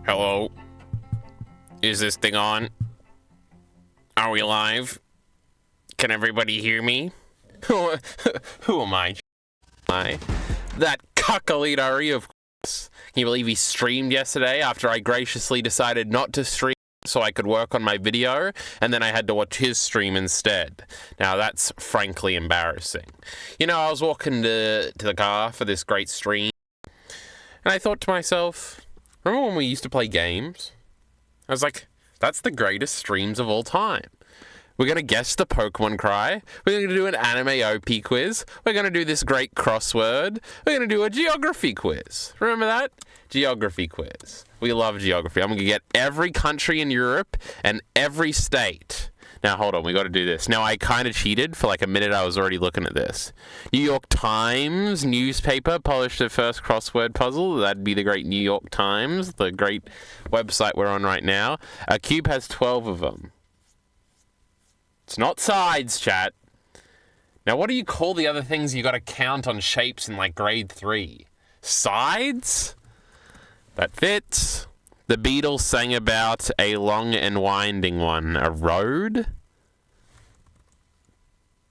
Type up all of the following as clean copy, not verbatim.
Hello? Is this thing on? Are we live? Can everybody hear me? Who am I? That cuckolito, of course. Can you believe he streamed yesterday after I graciously decided not to stream so I could work on my video, and then I had to watch his stream instead? Now that's frankly embarrassing. You know, I was walking to the car for this great stream, and I thought to myself, remember when we used to play games? I was like, that's the greatest streams of all time. We're going to guess the Pokemon cry. We're going to do an anime OP quiz. We're going to do this great crossword. We're going to do a geography quiz. Remember that? Geography quiz. We love geography. I'm going to get every country in Europe and every state. Now, hold on. We got to do this. Now, I kind of cheated. For like a minute, I was already looking at this. New York Times newspaper published their first crossword puzzle. That'd be the great New York Times, the great website we're on right now. A cube has 12 of them. It's not sides, chat. Now, what do you call the other things you got to count on shapes in like grade 3? Sides? That fits. The Beatles sang about a long and winding one. A road?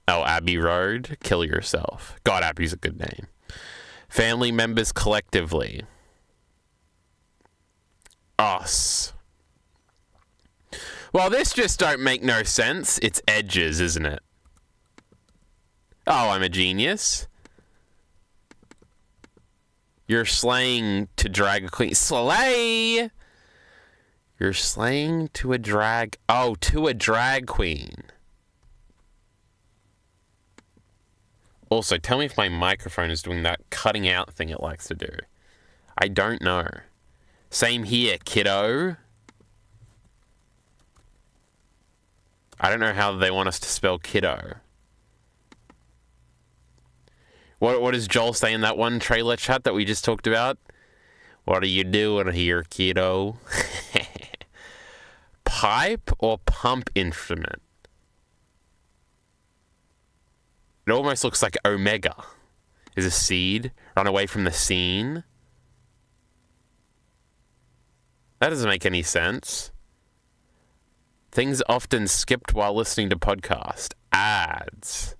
Oh, Abbey Road. Kill yourself. God, Abbey's a good name. Family members collectively. Us. Well, this just don't make no sense. It's edges, isn't it? Oh, I'm a genius. You're slaying to drag a queen. Slay! You're slaying to a drag... Oh, to a drag queen. Also, tell me if my microphone is doing that cutting out thing it likes to do. I don't know. Same here, kiddo. I don't know how they want us to spell kiddo. What does Joel say in that one trailer chat that we just talked about? What are you doing here, kiddo? Pipe or pump instrument? It almost looks like Omega. Is a seed. Run away from the scene. That doesn't make any sense. Things often skipped while listening to podcast. Ads.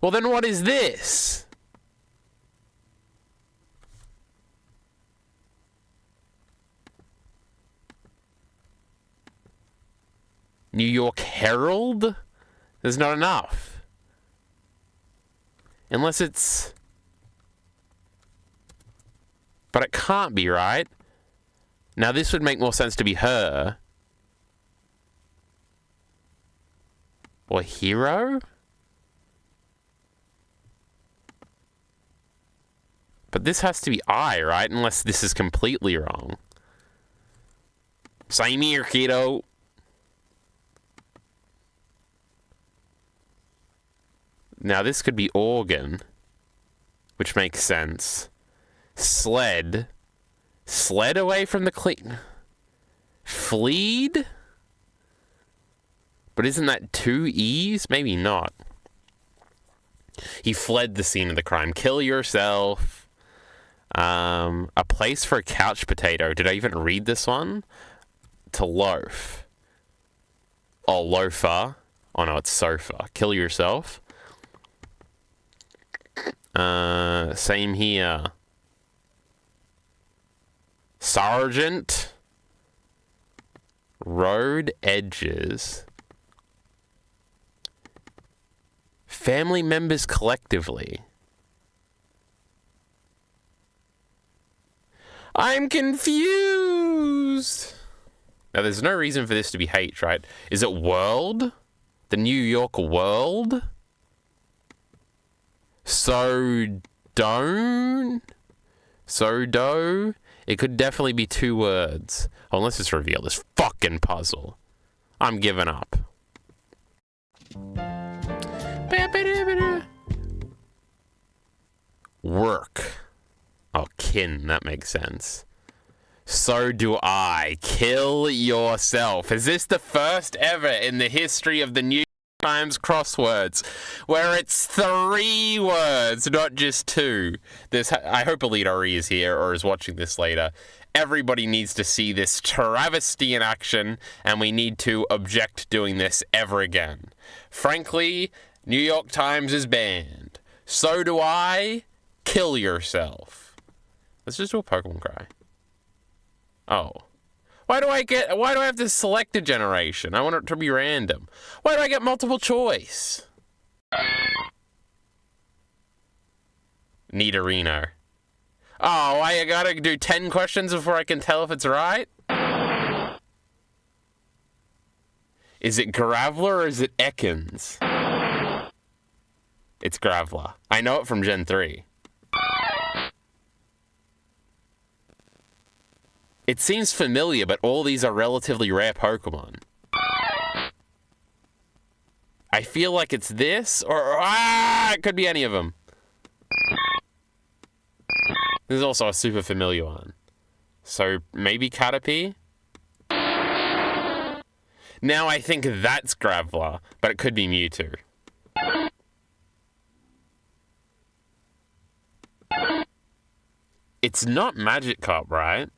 Well, then what is this? New York Herald? There's not enough. Unless it's... But it can't be, right? Now, this would make more sense to be her. Or hero? But this has to be I, right? Unless this is completely wrong. Same here, kiddo. Now, this could be organ, which makes sense. Sled. Sled away from the clean. Fleed? But isn't that 2 E's? Maybe not. He fled the scene of the crime. Kill yourself. A place for a couch potato. Did I even read this one? To loaf. Oh, loafer. Oh no, it's sofa. Kill yourself. Same here. Sergeant. Road edges. Family members collectively. I'm confused. Now, there's no reason for this to be H, right? Is it world? The New York world? So don't? So do? It could definitely be 2 words. Oh, let's just reveal this fucking puzzle. I'm giving up. Work. Oh, kin. That makes sense. So do I. Kill yourself. Is this the first ever in the history of the New Times crosswords, where it's 3 words, not just 2. I hope Alita Ori is here or is watching this later. Everybody needs to see this travesty in action, and we need to object doing this ever again. Frankly, New York Times is banned. So do I. Kill yourself. Let's just do a Pokemon cry. Oh. Why do I have to select a generation? I want it to be random. Why do I get multiple choice? Nidorino. Oh, I gotta do 10 questions before I can tell if it's right? Is it Graveler or is it Ekans? It's Graveler. I know it from Gen 3. It seems familiar, but all these are relatively rare Pokemon. I feel like it's this, or it could be any of them. There's also a super familiar one. So, maybe Caterpie? Now I think that's Graveler, but it could be Mewtwo. It's not Magikarp, right?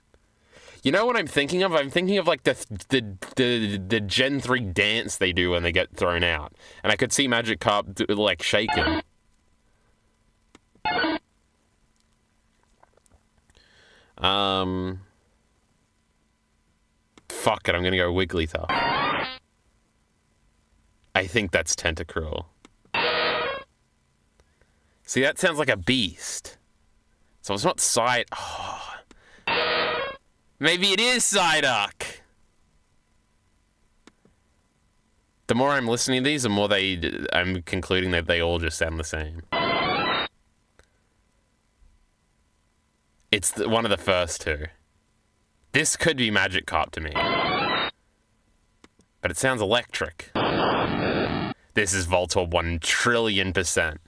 You know what I'm thinking of? I'm thinking of like the Gen 3 dance they do when they get thrown out. And I could see Magikarp like shaking. Fuck it, I'm gonna go Wigglytuff. I think that's Tentacruel. See, that sounds like a beast. So it's not maybe it is Psyduck. The more I'm listening to these, the more I'm concluding that they all just sound the same. It's one of the first two. This could be Magikarp to me. But it sounds electric. This is Voltorb 1,000,000,000,000%.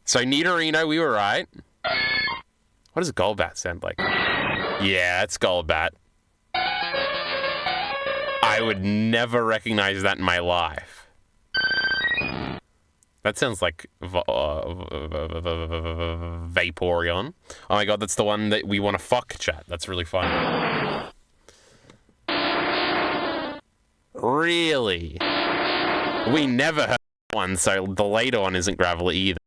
So Nidorino, we were right. What does Golbat sound like? Yeah, it's Golbat. I would never recognize that in my life. That sounds like Vaporeon. Oh my god, that's the one that we want to fuck, chat. That's really fun. Really? We never heard one, so the later one isn't Graveler either.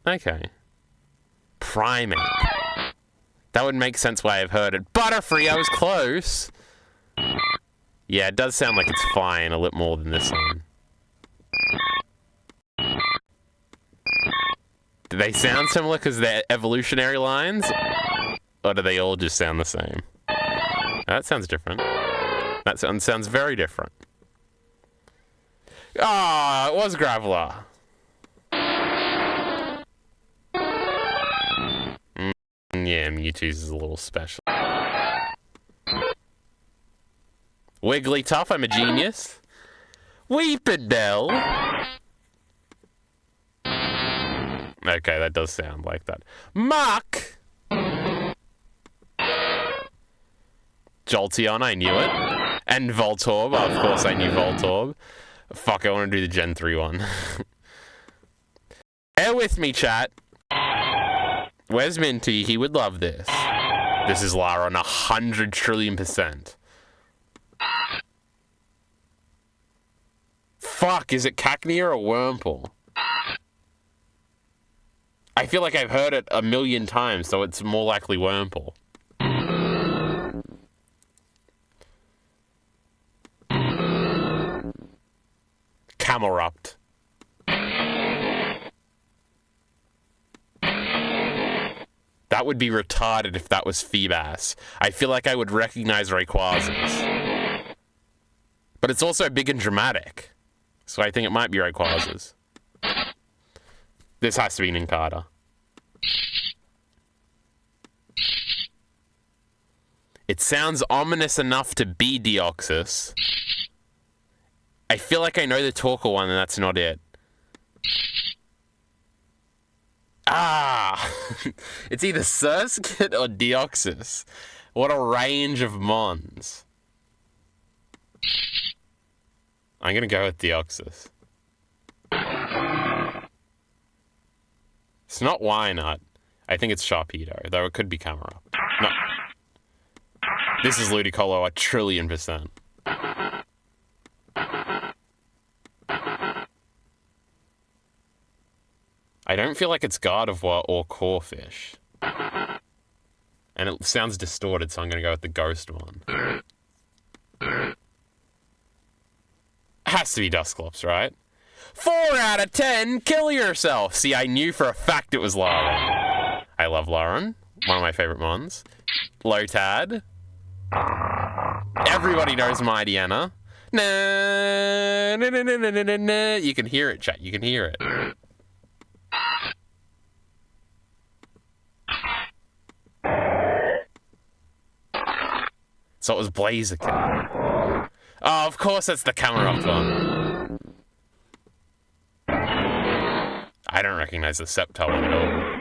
Okay. Primate. That would make sense why I've heard it. Butterfree, I was close. Yeah, it does sound like it's flying a little more than this one. Do they sound similar because they're evolutionary lines? Or do they all just sound the same? That sounds different. That sounds very different. Ah, it was Graveler. Yeah, Mewtwo's is a little special. Wigglytuff, I'm a genius. Weepinbell. Okay, that does sound like that. Mach. Jolteon, I knew it. And Voltorb, of course I knew Voltorb. Fuck, I want to do the Gen 3 one. Bear with me, chat. Where's Minty? He would love this. This is Lara on 100,000,000,000,000%. Fuck, is it Cacnea or Wurmple? I feel like I've heard it 1,000,000 times, so it's more likely Wurmple. Camerupt. That would be retarded if that was Feebas. I feel like I would recognize Rayquazas. But it's also big and dramatic. So I think it might be Rayquazas. This has to be Nincada. It sounds ominous enough to be Deoxys. I feel like I know the Torkoal one and that's not it. Ah! It's either Surskit or Deoxys. What a range of Mons. I'm gonna go with Deoxys. It's not Wynut. I think it's Sharpedo, though it could be Camerupt. No. This is Ludicolo 1,000,000,000%. I don't feel like it's Gardevoir or Corphish. And it sounds distorted, so I'm going to go with the ghost one. Has to be Dusclops, right? 4 out of 10, kill yourself! See, I knew for a fact it was Lauren. I love Lauren. One of my favorite mons. Lotad. Everybody knows Mightyena. Na, na, na, na, na, na, na. You can hear it, chat. You can hear it. So it was Blaziken. Oh, of course that's the Camerupt one. I don't recognize the Sceptile one at all.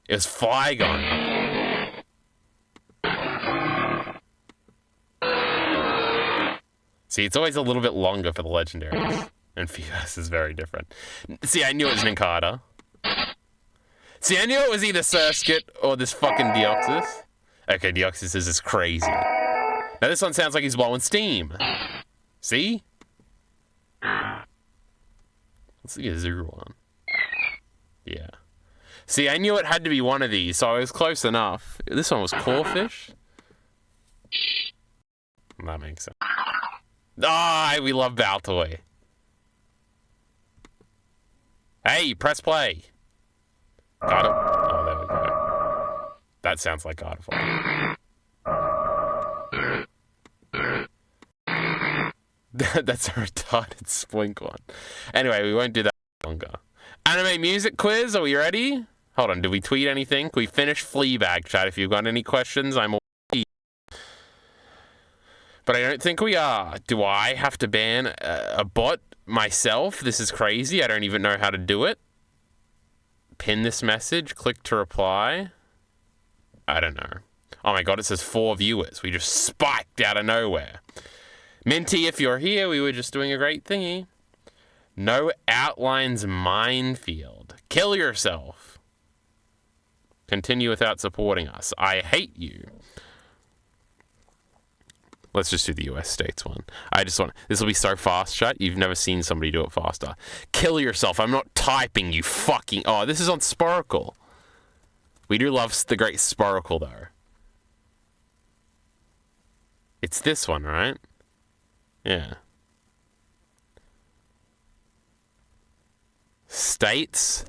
It was Flygon. See, it's always a little bit longer for the legendaries. And Feebas is very different. See, I knew it was Nincada. See, I knew it was either Surskit or this fucking Deoxys. Okay, Deoxys is just crazy. Now this one sounds like he's blowing steam. See? Let's see a Zero one. Yeah. See, I knew it had to be one of these, so I was close enough. This one was Corphish. That makes sense. Ah, we love Baltoy. Hey, press play. Got it. Oh, there we go. That sounds like Gardevoir. That's a retarded Splink one. Anyway, we won't do that longer. Anime music quiz, are we ready? Hold on, did we tweet anything? We finished Fleabag, chat. If you've got any questions, I'm away. But I don't think we are. Do I have to ban a bot myself? This is crazy. I don't even know how to do it. Pin this message, click to reply. I don't know. Oh my god, it says 4 viewers. We just spiked out of nowhere. Minty, if you're here, we were just doing a great thingy. No outlines minefield. Kill yourself. Continue without supporting us. I hate you. Let's just do the US states one. I just want... This will be so fast, chat. You've never seen somebody do it faster. Kill yourself. I'm not typing, you fucking... Oh, this is on Sporkle. We do love the great Sporkle, though. It's this one, right? Yeah. States?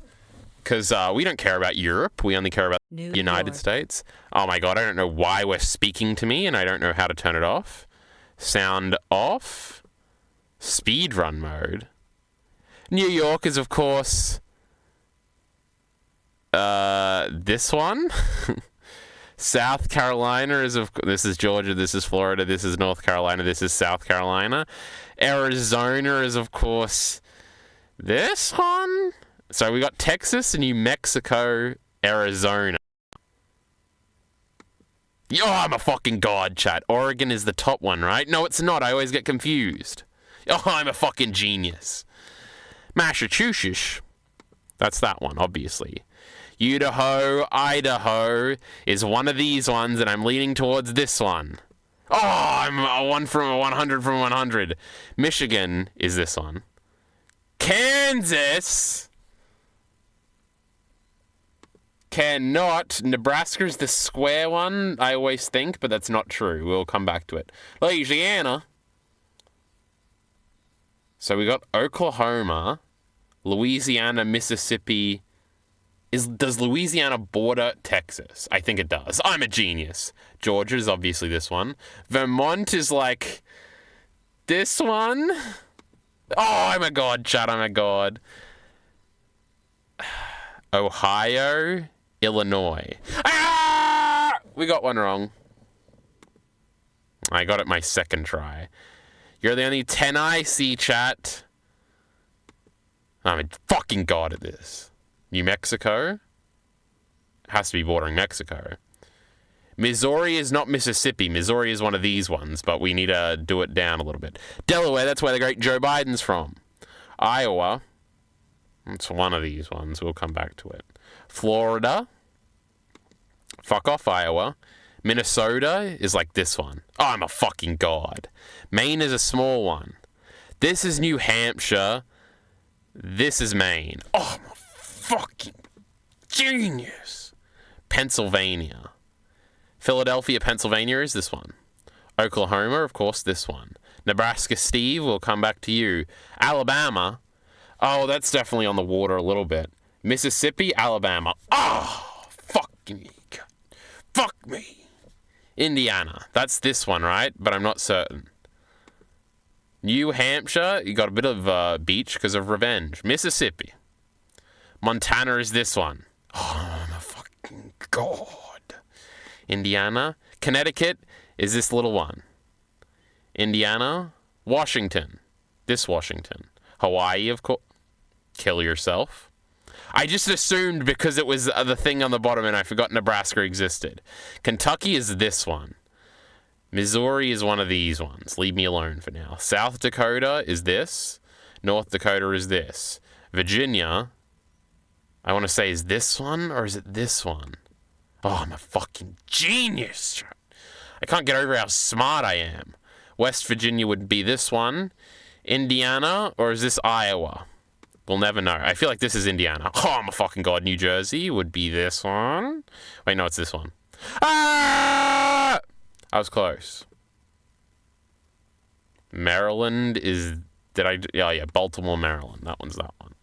Because we don't care about Europe. We only care about the United States. Oh my god, I don't know why we're speaking to me and I don't know how to turn it off. Sound off. Speedrun mode. New York is, of course... this one? South Carolina is of... This is Georgia, this is Florida, this is North Carolina, this is South Carolina. Arizona is, of course, this one? So we got Texas, New Mexico, Arizona. Yo, I'm a fucking god, chat. Oregon is the top one, right? No, it's not. I always get confused. Oh, I'm a fucking genius. Massachusetts. That's that one, obviously. Idaho is one of these ones, and I'm leaning towards this one. Oh, I'm a 100 from 100. Michigan is this one. Kansas cannot. Nebraska's the square one, I always think, but that's not true. We'll come back to it. Louisiana. So we got Oklahoma, Louisiana, Mississippi. Does Louisiana border Texas? I think it does. I'm a genius. Georgia is obviously this one. Vermont is like this one. Oh, I'm a god, chat. I'm a god. Ohio, Illinois. Ah! We got one wrong. I got it my second try. You're the only 10 I see, chat. I'm a fucking god at this. New Mexico has to be bordering Mexico. Missouri is not Mississippi. Missouri is one of these ones, but we need to do it down a little bit. Delaware, that's where the great Joe Biden's from. Iowa, it's one of these ones. We'll come back to it. Florida, fuck off Iowa. Minnesota is like this one. Oh, I'm a fucking god. Maine is a small one. This is New Hampshire. This is Maine. Oh, I'm a fucking genius. Pennsylvania. Philadelphia, Pennsylvania is this one. Oklahoma, of course, this one. Nebraska, Steve, we'll come back to you. Alabama. Oh, that's definitely on the water a little bit. Mississippi, Alabama. Oh, fuck me. Fuck me. Indiana. That's this one, right? But I'm not certain. New Hampshire, you got a bit of beach because of revenge. Mississippi. Montana is this one. Oh, I'm a fucking god. Indiana. Connecticut is this little one. Indiana. Washington. This Washington. Hawaii, of course. Kill yourself. I just assumed because it was the thing on the bottom and I forgot Nebraska existed. Kentucky is this one. Missouri is one of these ones. Leave me alone for now. South Dakota is this. North Dakota is this. Virginia, I want to say, is this one or is it this one? Oh, I'm a fucking genius. I can't get over how smart I am. West Virginia would be this one. Indiana, or is this Iowa? We'll never know. I feel like this is Indiana. Oh, I'm a fucking god. New Jersey would be this one. Wait, no, it's this one. Ah! I was close. Maryland is... Yeah, Baltimore, Maryland. That one's that one.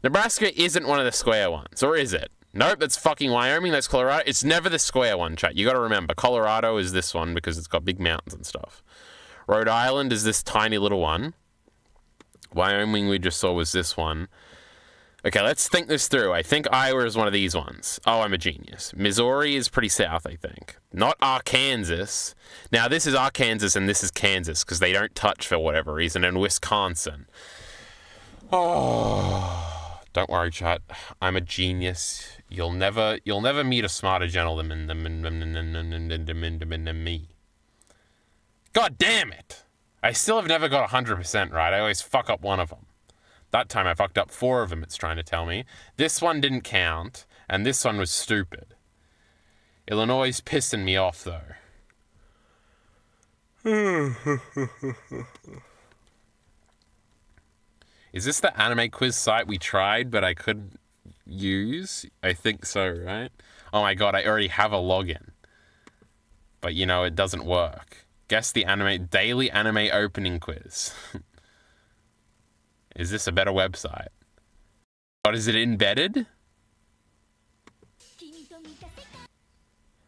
Nebraska isn't one of the square ones. Or is it? Nope, that's fucking Wyoming. That's Colorado. It's never the square one, chat. You got to remember. Colorado is this one because it's got big mountains and stuff. Rhode Island is this tiny little one. Wyoming we just saw was this one. Okay, let's think this through. I think Iowa is one of these ones. Oh, I'm a genius. Missouri is pretty south, I think. Not Arkansas. Now, this is Arkansas and this is Kansas because they don't touch for whatever reason. And Wisconsin. Oh, don't worry, chat. I'm a genius. You'll never meet a smarter gentleman than me. God damn it! I still have never got 100% right. I always fuck up one of them. That time I fucked up 4 of them, it's trying to tell me. This one didn't count, and this one was stupid. Illinois is pissing me off, though. Is this the anime quiz site we tried, but I couldn't use? I think so, right? Oh my god, I already have a login. But, you know, it doesn't work. Guess the daily anime opening quiz. Is this a better website? But is it embedded?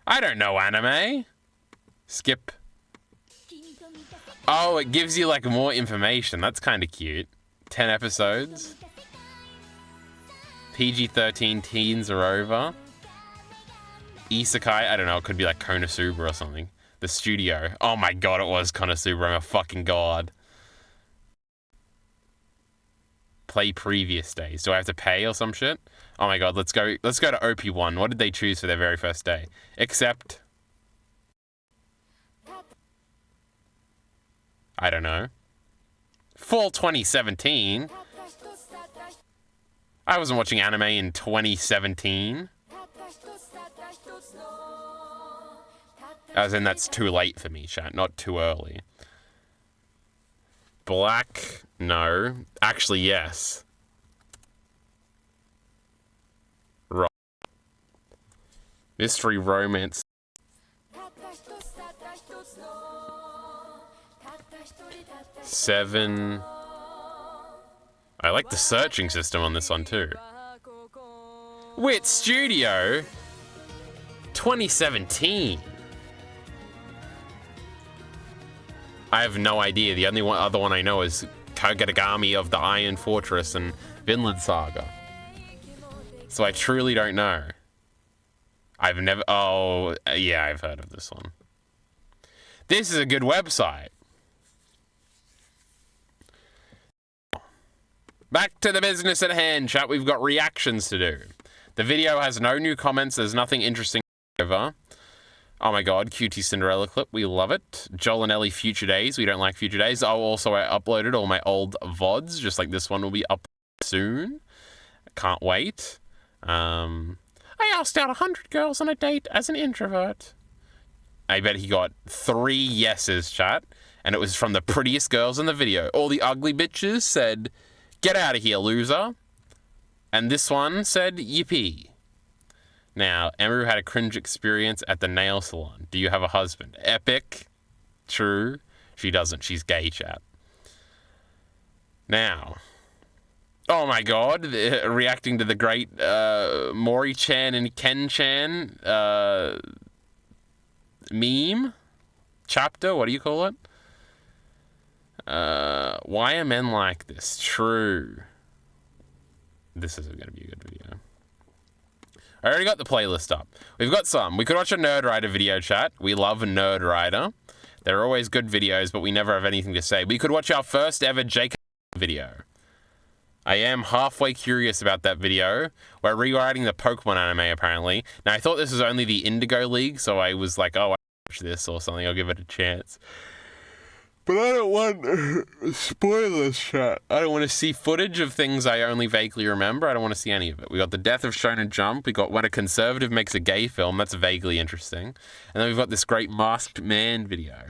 I don't know anime. Skip. Oh, it gives you like more information. That's kind of cute. 10 episodes. PG-13 teens are over. Isekai, I don't know, it could be like Konosuba or something. The studio. Oh my god, it was Konosuba. I'm a fucking god. Play previous days. Do I have to pay or some shit? Oh my god, let's go to OP1. What did they choose for their very first day? Except... I don't know. Fall 2017? I wasn't watching anime in 2017. As in, that's too late for me, chat, not too early. Black, no. Actually, yes. Right. Mystery romance. Seven. I like the searching system on this one too. Wit Studio 2017. I have no idea. The only other one I know is Kaguragami of the Iron Fortress and Vinland Saga. So I truly don't know. I've never... Oh, yeah, I've heard of this one. This is a good website. Back to the business at hand, chat. We've got reactions to do. The video has no new comments. There's nothing interesting over. Oh my god, QT Cinderella clip, we love it. Joel and Ellie Future Days, we don't like Future Days. I uploaded all my old VODs, just like this one will be up soon. Can't wait. I asked out 100 girls on a date as an introvert. I bet he got 3 yeses, chat. And it was from the prettiest girls in the video. All the ugly bitches said, "Get out of here, loser." And this one said, "Yippee." Now, Emiru had a cringe experience at the nail salon. Do you have a husband? Epic. True. She doesn't. She's gay, chat. Now, oh my god, reacting to the great Mori-chan and Ken-chan meme? Chapter? What do you call it? Why are men like this? True. This isn't going to be a good video. I already got the playlist up. We've got some. We could watch a Nerdwriter video, chat. We love a Nerdwriter. They're always good videos, but we never have anything to say. We could watch our first ever Jacob video. I am halfway curious about that video. We're rewriting the Pokemon anime, apparently. Now, I thought this was only the Indigo League, so I was like, oh, I watch this or something. I'll give it a chance. But I don't want spoilers, chat. I don't want to see footage of things I only vaguely remember. I don't want to see any of it. We got The Death of Shonen Jump. We got When a Conservative Makes a Gay Film. That's vaguely interesting. And then we've got this great Masked Man video.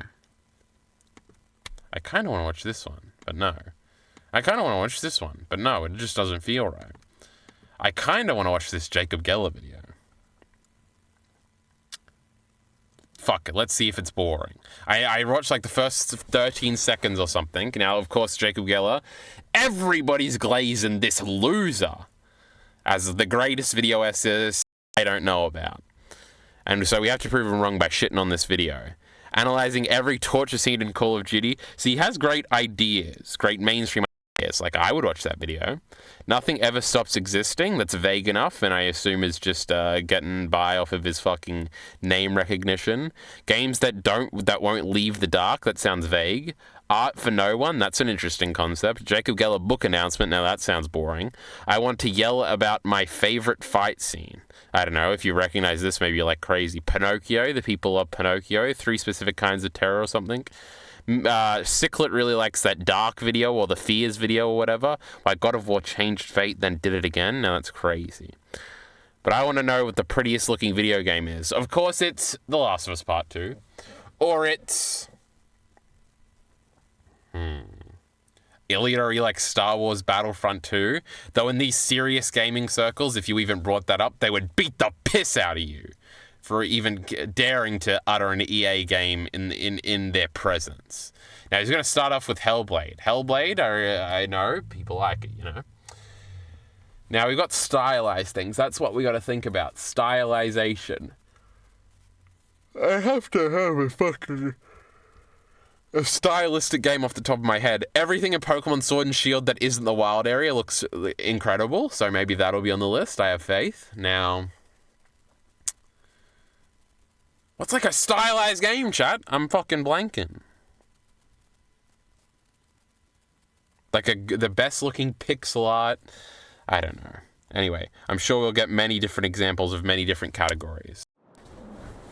I kind of want to watch this one, but no. I kind of want to watch this one, but no, it just doesn't feel right. I kind of want to watch this Jacob Geller video. Fuck it, let's see if it's boring. I watched like the first 13 seconds or something. Now, of course, Jacob Geller, everybody's glazing this loser as the greatest video essayist I don't know about. And so we have to prove him wrong by shitting on this video. Analyzing every torture scene in Call of Duty. See, he has great ideas, great mainstream ideas. Like, I would watch that video. Nothing ever stops existing that's vague enough, and I assume is just getting by off of his fucking name recognition. Games that won't leave the dark, that sounds vague. Art for no one, that's an interesting concept. Jacob Geller book announcement, now that sounds boring. I want to yell about my favorite fight scene. I don't know, if you recognize this, maybe you're like crazy. Pinocchio, the people love Pinocchio. 3 specific kinds of terror or something. Ciclet really likes that Dark video or the Fears video or whatever. Like God of War changed fate, then did it again. Now that's crazy. But I want to know what the prettiest looking video game is. Of course, it's The Last of Us Part 2. Or it's... Ilya already likes Star Wars Battlefront 2. Though in these serious gaming circles, if you even brought that up, they would beat the piss out of you for even daring to utter an EA game in their presence. Now, he's going to start off with Hellblade. Hellblade, I know, people like it, you know. Now, we've got stylized things. That's what we got to think about. Stylization. I have to have a stylistic game off the top of my head. Everything in Pokemon Sword and Shield that isn't the wild area looks incredible, so maybe that'll be on the list. I have faith. Now... what's like a stylized game, chat? I'm fucking blanking. Like the best looking pixel art. I don't know. Anyway, I'm sure we'll get many different examples of many different categories.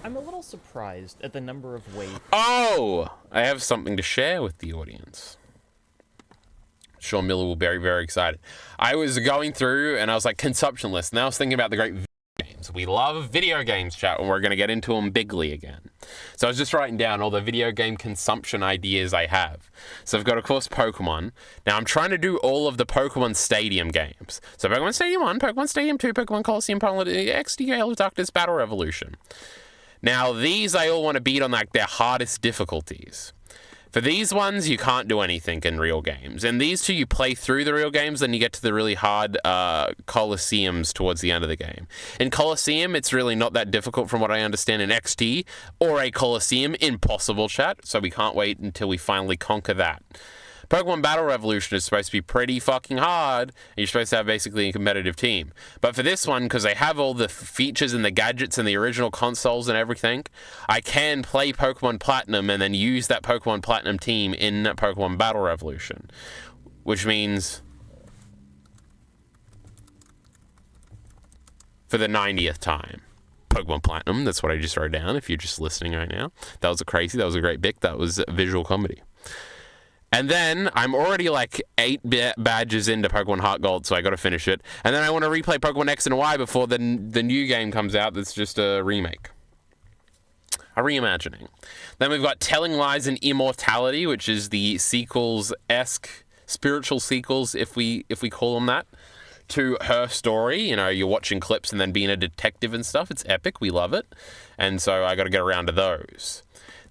I'm a little surprised at the number of ways... Oh! I have something to share with the audience. Sean Miller will be very, very excited. I was going through and I was like, consumption list. And I was thinking about the great games. We love video games, chat, and we're going to get into them bigly again. So I was just writing down all the video game consumption ideas I have. So I've got, of course, Pokemon. Now, I'm trying to do all of the Pokemon Stadium games. So Pokemon Stadium 1, Pokemon Stadium 2, Pokemon Coliseum, Pokemon XD, Gale of Darkness, Battle Revolution. Now, these I all want to beat on like their hardest difficulties. For these ones, you can't do anything in real games. And these two, you play through the real games, then you get to the really hard Colosseums towards the end of the game. In Colosseum, it's really not that difficult from what I understand in XT, or a Colosseum, impossible, chat. So we can't wait until we finally conquer that. Pokemon Battle Revolution is supposed to be pretty fucking hard, and you're supposed to have basically a competitive team. But for this one, because they have all the features and the gadgets and the original consoles and everything, I can play Pokemon Platinum and then use that Pokemon Platinum team in Pokemon Battle Revolution. Which means... for the 90th time. Pokemon Platinum. That's what I just wrote down if you're just listening right now. That was a great pick. That was visual comedy. And then I'm already like 8 badges into Pokemon Heart Gold, so I got to finish it. And then I want to replay Pokemon X and Y before the new game comes out that's just a remake. A reimagining. Then we've got Telling Lies and Immortality, which is the sequels-esque, spiritual sequels, if we call them that, to her story. You know, you're watching clips and then being a detective and stuff. It's epic. We love it. And so I got to get around to those.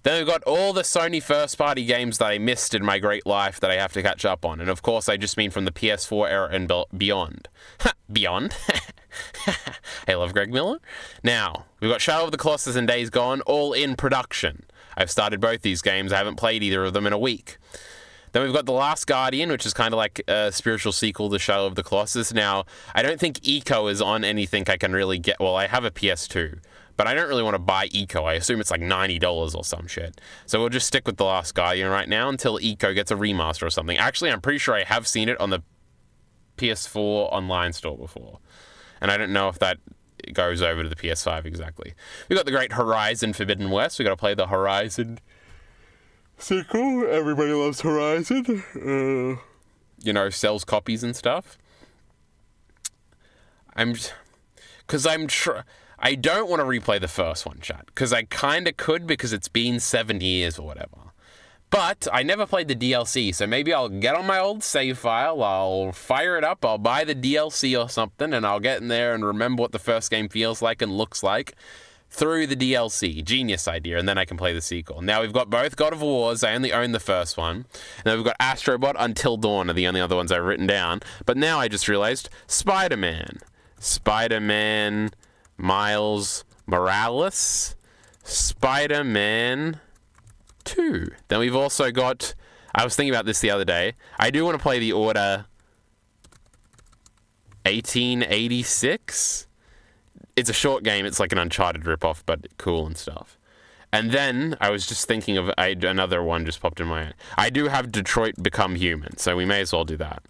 Then we've got all the Sony first-party games that I missed in my great life that I have to catch up on. And of course, I just mean from the PS4 era and beyond. Beyond? I love Greg Miller. Now, we've got Shadow of the Colossus and Days Gone, all in production. I've started both these games. I haven't played either of them in a week. Then we've got The Last Guardian, which is kind of like a spiritual sequel to Shadow of the Colossus. Now, I don't think Eco is on anything I can really get. Well, I have a PS2, but I don't really want to buy Eco. I assume it's like $90 or some shit. So we'll just stick with The Last Guardian right now until Eco gets a remaster or something. Actually, I'm pretty sure I have seen it on the PS4 online store before. And I don't know if that goes over to the PS5 exactly. We got the great Horizon Forbidden West. We got to play the Horizon sequel. Everybody loves Horizon. You know, sells copies and stuff. I don't want to replay the first one, chat, because I kind of could because it's been 7 years or whatever. But I never played the DLC, so maybe I'll get on my old save file, I'll fire it up, I'll buy the DLC or something, and I'll get in there and remember what the first game feels like and looks like through the DLC. Genius idea, and then I can play the sequel. Now we've got both God of Wars, I only own the first one. And then we've got Astrobot, Until Dawn are the only other ones I've written down. But now I just realized Spider-Man. Spider-Man Miles Morales. Spider-Man 2. Then we've also got, I was thinking about this the other day, I do want to play the Order 1886. It's a short game, it's like an Uncharted ripoff, but cool and stuff. And then I was just thinking of another one just popped in my head. I do have Detroit Become Human, so we may as well do that.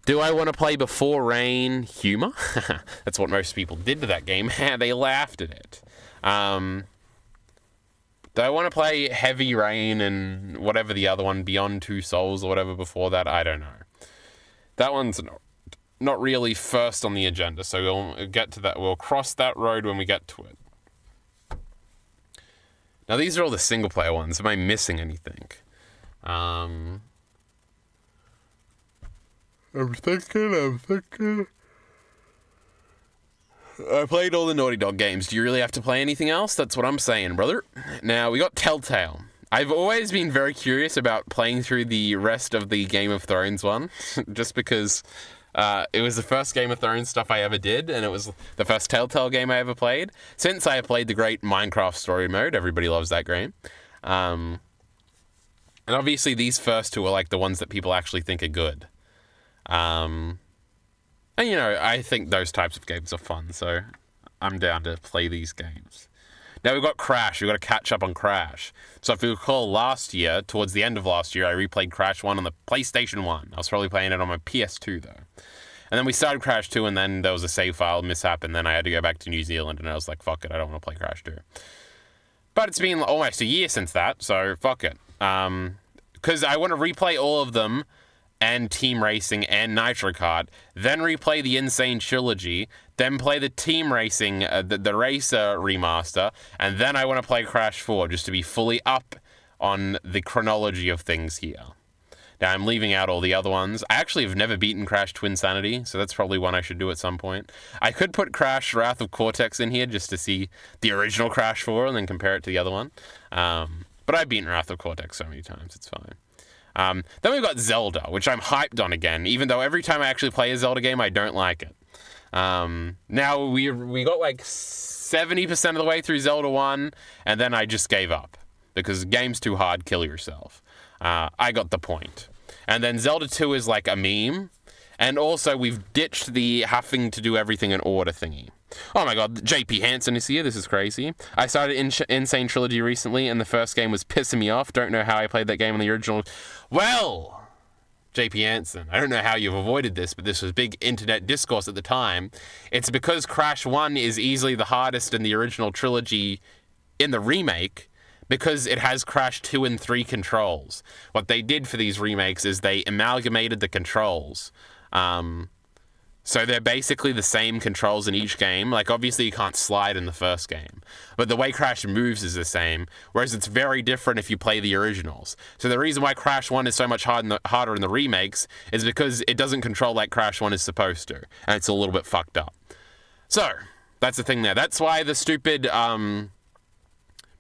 Do I want to play Before Rain Humor? That's what most people did to that game. They laughed at it. Do I want to play Heavy Rain and whatever the other one, Beyond Two Souls or whatever before that? I don't know. That one's not really first on the agenda, so we'll get to that. We'll cross that road when we get to it. Now, these are all the single-player ones. Am I missing anything? I'm thinking. I played all the Naughty Dog games. Do you really have to play anything else? That's what I'm saying, brother. Now, we got Telltale. I've always been very curious about playing through the rest of the Game of Thrones one, just because it was the first Game of Thrones stuff I ever did, and it was the first Telltale game I ever played. Since I played the great Minecraft story mode, everybody loves that game. And obviously these first two are like the ones that people actually think are good. And, you know, I think those types of games are fun, so I'm down to play these games. Now we've got Crash. We've got to catch up on Crash. So if you recall last year, towards the end of last year, I replayed Crash 1 on the PlayStation 1. I was probably playing it on my PS2, though. And then we started Crash 2, and then there was a save file mishap, and then I had to go back to New Zealand, and I was like, fuck it, I don't want to play Crash 2. But it's been almost a year since that, so fuck it. Because I want to replay all of them, and Team Racing and Nitro Kart, then replay the Insane Trilogy, then play the Team Racing, the Racer remaster, and then I want to play Crash 4 just to be fully up on the chronology of things here. Now, I'm leaving out all the other ones. I actually have never beaten Crash Twinsanity, so that's probably one I should do at some point. I could put Crash Wrath of Cortex in here just to see the original Crash 4 and then compare it to the other one. But I've beaten Wrath of Cortex so many times, it's fine. Then we've got Zelda, which I'm hyped on again, even though every time I actually play a Zelda game, I don't like it. Now, we got like 70% of the way through Zelda 1, and then I just gave up. Because the game's too hard, kill yourself. I got the point. And then Zelda 2 is like a meme, and also we've ditched the having to do everything in order thingy. Oh my god, JP Hansen is here, this is crazy. I started Insane Trilogy recently, and the first game was pissing me off. Don't know how I played that game on the original. Well, JP Anson, I don't know how you've avoided this, but this was big internet discourse at the time. It's because Crash 1 is easily the hardest in the original trilogy in the remake, because it has Crash 2 and 3 controls. What they did for these remakes is they amalgamated the controls. So they're basically the same controls in each game. Like, obviously you can't slide in the first game, but the way Crash moves is the same, whereas it's very different if you play the originals. So the reason why Crash 1 is so much harder in the remakes is because it doesn't control like Crash 1 is supposed to, and it's a little bit fucked up. So, that's the thing there. That's why the stupid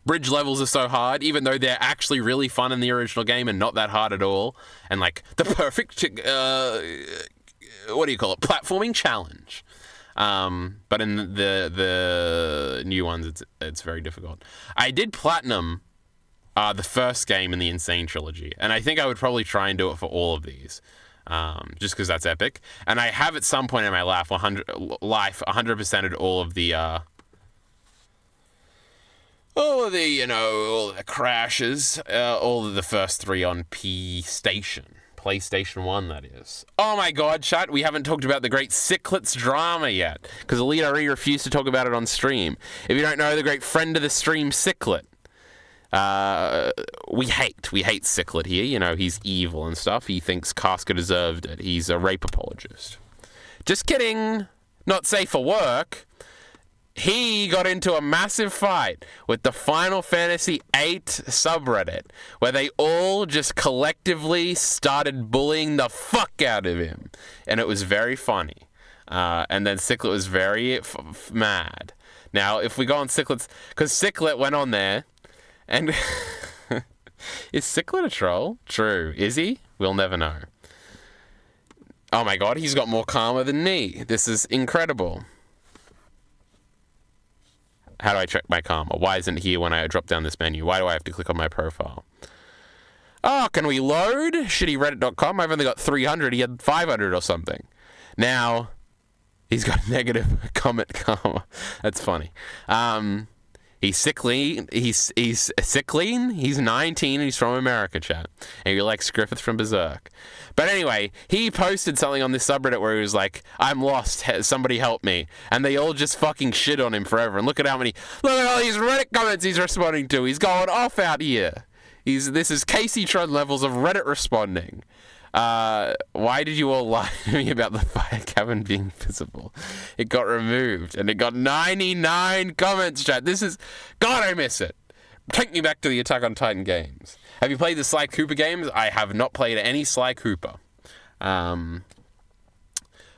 bridge levels are so hard, even though they're actually really fun in the original game and not that hard at all. And, like, the perfect... what do you call it? Platforming challenge. But in the new ones, it's very difficult. I did platinum the first game in the Insane trilogy, and I think I would probably try and do it for all of these, just because that's epic. And I have at some point in my life 100%ed all of the all the crashes, all of the first 3 on PlayStation 1, that is. Oh my god, chat, we haven't talked about the great Cichlids drama yet, because Elite RE refused to talk about it on stream. If you don't know the great friend of the stream, Cichlid, we hate Cichlid here. You know, he's evil and stuff. He thinks Casca deserved it. He's a rape apologist. Just kidding. Not safe for work. He got into a massive fight with the Final Fantasy VIII subreddit, where they all just collectively started bullying the fuck out of him. And it was very funny. And then Cichlid was very mad. Now, if we go on Cichlid's... Because Cichlid went on there, and... Is Cichlid a troll? True. Is he? We'll never know. Oh my god, he's got more karma than me. This is incredible. How do I check my karma? Why isn't it here when I drop down this menu? Why do I have to click on my profile? Oh, can we load? ShittyReddit.com. I've only got 300. He had 500 or something. Now, he's got negative comment karma. That's funny. He's sickly. He's sicklean. He's 19 and he's from America, chat. And he likes Griffith from Berserk. But anyway, he posted something on this subreddit where he was like, I'm lost, somebody help me. And they all just fucking shit on him forever. And look at all these Reddit comments he's responding to. He's going off out here. This is Casey Tron levels of Reddit responding. Why did you all lie to me about the fire cabin being visible? It got removed, and it got 99 comments, chat. This is... God, I miss it. Take me back to the Attack on Titan games. Have you played the Sly Cooper games? I have not played any Sly Cooper. A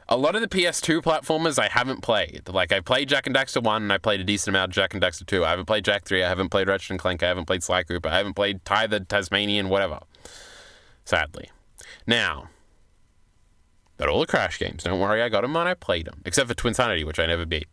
lot of the PS2 platformers I haven't played. Like, I played Jak and Daxter 1, and I played a decent amount of Jak and Daxter 2. I haven't played Jak 3, I haven't played Ratchet and Clank, I haven't played Sly Cooper, I haven't played Ty the Tasmanian, whatever. Sadly. Now, but all the Crash games, don't worry, I got them and I played them. Except for Twinsanity, which I never beat.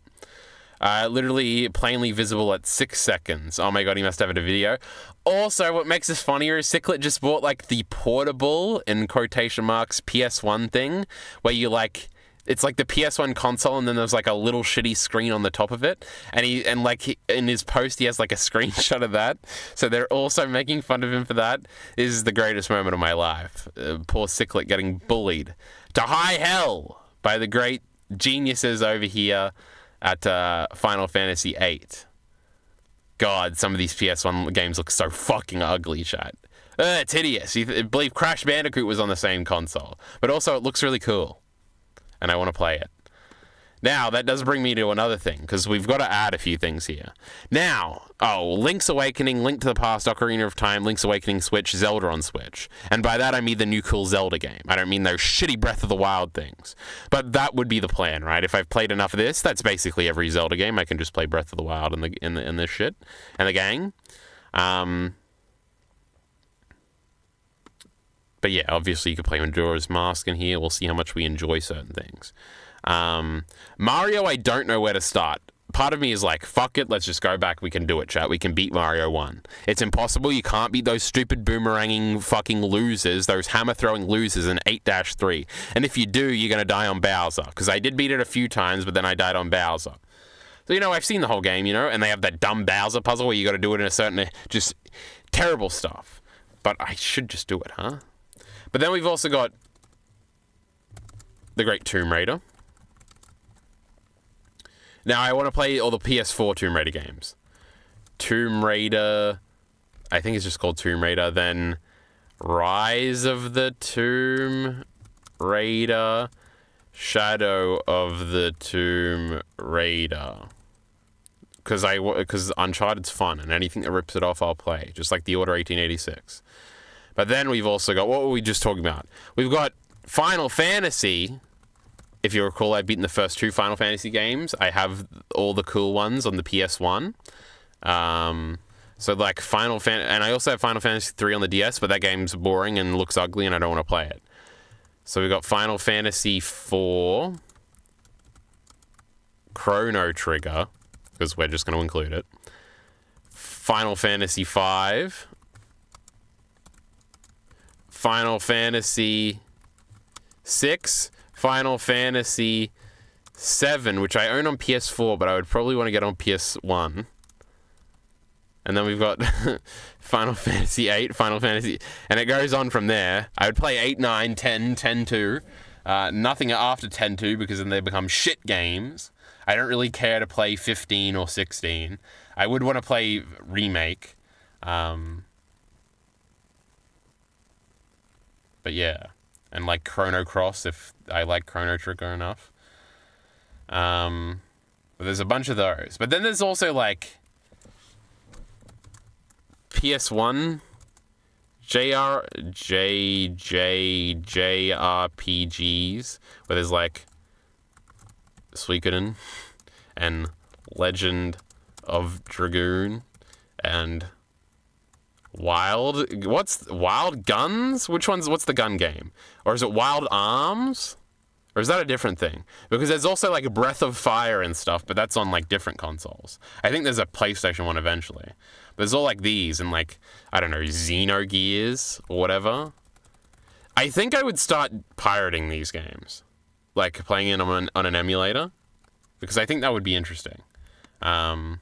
Literally plainly visible at 6 seconds. Oh my god, he must have it a video. Also, what makes this funnier is Cichlid just bought, like, the portable, in quotation marks, PS1 thing, where you, like... It's like the PS1 console, and then there's like a little shitty screen on the top of it. And in his post, he has like a screenshot of that. So they're also making fun of him for that. This is the greatest moment of my life. Poor Cichlid getting bullied to high hell by the great geniuses over here at Final Fantasy VIII. God, some of these PS1 games look so fucking ugly, chat. It's hideous. You believe Crash Bandicoot was on the same console. But also, it looks really cool. And I want to play it. Now, that does bring me to another thing, because we've got to add a few things here. Now, Link's Awakening, Link to the Past, Ocarina of Time, Link's Awakening Switch, Zelda on Switch. And by that, I mean the new cool Zelda game. I don't mean those shitty Breath of the Wild things. But that would be the plan, right? If I've played enough of this, that's basically every Zelda game. I can just play Breath of the Wild in this shit. And the gang. But yeah, obviously you could play Majora's Mask in here. We'll see how much we enjoy certain things. Mario, I don't know where to start. Part of me is like, fuck it, let's just go back. We can do it, chat. We can beat Mario 1. It's impossible. You can't beat those stupid boomeranging fucking losers, those hammer-throwing losers in 8-3. And if you do, you're going to die on Bowser. Because I did beat it a few times, but then I died on Bowser. So, I've seen the whole game, and they have that dumb Bowser puzzle where you got to do it in a certain... Just terrible stuff. But I should just do it, huh? But then we've also got The Great Tomb Raider. Now, I want to play all the PS4 Tomb Raider games. Tomb Raider... I think it's just called Tomb Raider. Then Rise of the Tomb Raider. Shadow of the Tomb Raider. Because Uncharted's fun, and anything that rips it off, I'll play. Just like The Order 1886. But then we've also got... What were we just talking about? We've got Final Fantasy... If you recall, I've beaten the first 2 Final Fantasy games. I have all the cool ones on the PS1. So like and I also have Final Fantasy 3 on the DS, but that game's boring and looks ugly and I don't want to play it. So we've got Final Fantasy 4, Chrono Trigger, because we're just going to include it. Final Fantasy 5, Final Fantasy 6, Final Fantasy 7, which I own on PS4, but I would probably want to get on PS1. And then we've got Final Fantasy 8, Final Fantasy... And it goes on from there. I would play 8, 9, 10, 10-2. Nothing after 10-2, because then they become shit games. I don't really care to play 15 or 16. I would want to play Remake. But yeah. And like Chrono Cross, if I like Chrono Trigger enough. But there's a bunch of those. But then there's also like PS1 JRPGs, where there's like Suikoden and Legend of Dragoon and what's Wild Guns? What's the gun game? Or is it Wild Arms? Or is that a different thing? Because there's also like Breath of Fire and stuff, but that's on like different consoles. I think there's a PlayStation one eventually. But there's all like these and like, I don't know, Xenogears or whatever. I think I would start pirating these games. Like playing it on an emulator. Because I think that would be interesting. But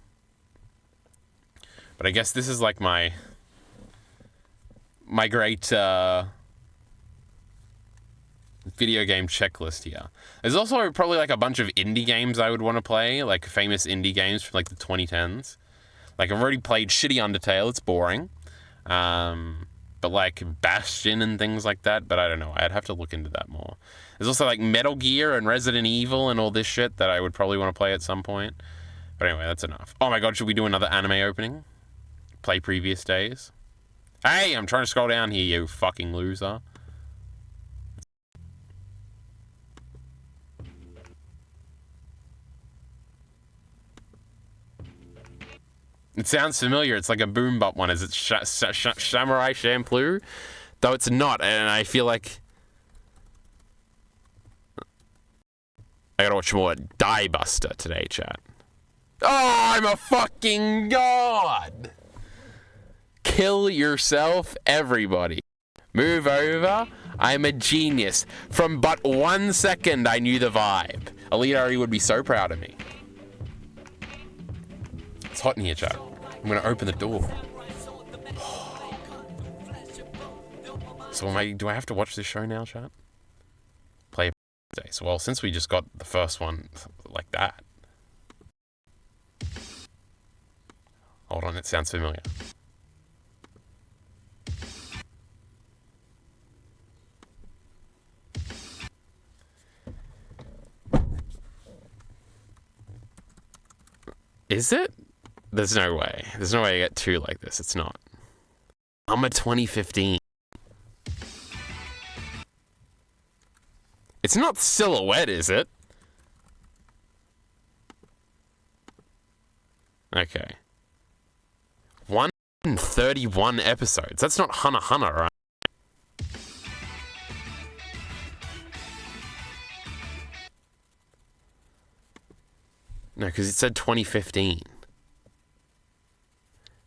I guess this is like my great video game checklist here. There's also probably like a bunch of indie games I would want to play, like famous indie games from like the 2010s. Like I've already played shitty Undertale, it's boring. But like Bastion and things like that, but I don't know, I'd have to look into that more. There's also like Metal Gear and Resident Evil and all this shit that I would probably want to play at some point. But anyway, that's enough. Oh my god, should we do another anime opening? Play previous days? Hey, I'm trying to scroll down here, you fucking loser. It sounds familiar. It's like a boom bop one. Is it Samurai Champloo? Though it's not, and I feel like I gotta watch more Die Buster today, chat. Oh, I'm a fucking god! Kill yourself, everybody. Move over. I'm a genius. From but 1 second, I knew the vibe. Alita would be so proud of me. It's hot in here, chat. I'm gonna open the door. So do I have to watch this show now, chat? Play a day. So, well, since we just got the first one like that. Hold on, it sounds familiar. Is it? There's no way. There's no way I get 2 like this. It's not. I'm a 2015. It's not Silhouette, is it? Okay. 131 episodes. That's not Hunter x Hunter, right? No, because it said 2015.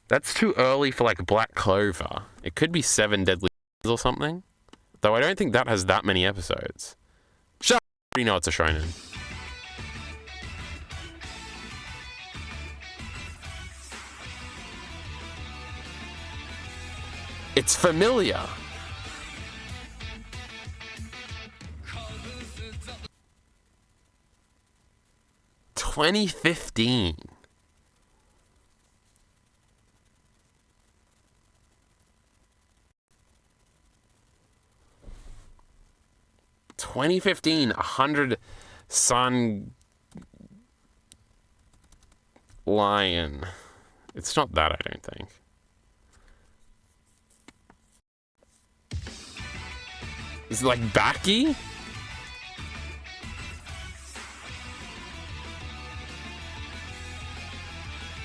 That's too early for like Black Clover. It could be 7 Deadly Sins or something. Though I don't think that has that many episodes. Shut up, you know it's a shonen. It's familiar. 2015. $2015, 100 Sun Lion. It's not that, I don't think. Is it like Baki?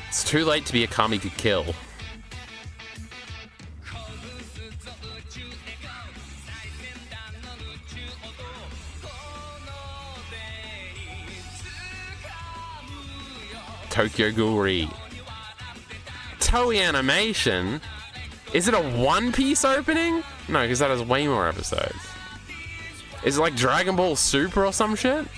It's too late to be a Kami could kill. Tokyo Ghoul Re. Toei Animation? Is it a One Piece opening? No, because that has way more episodes. Is it like Dragon Ball Super or some shit?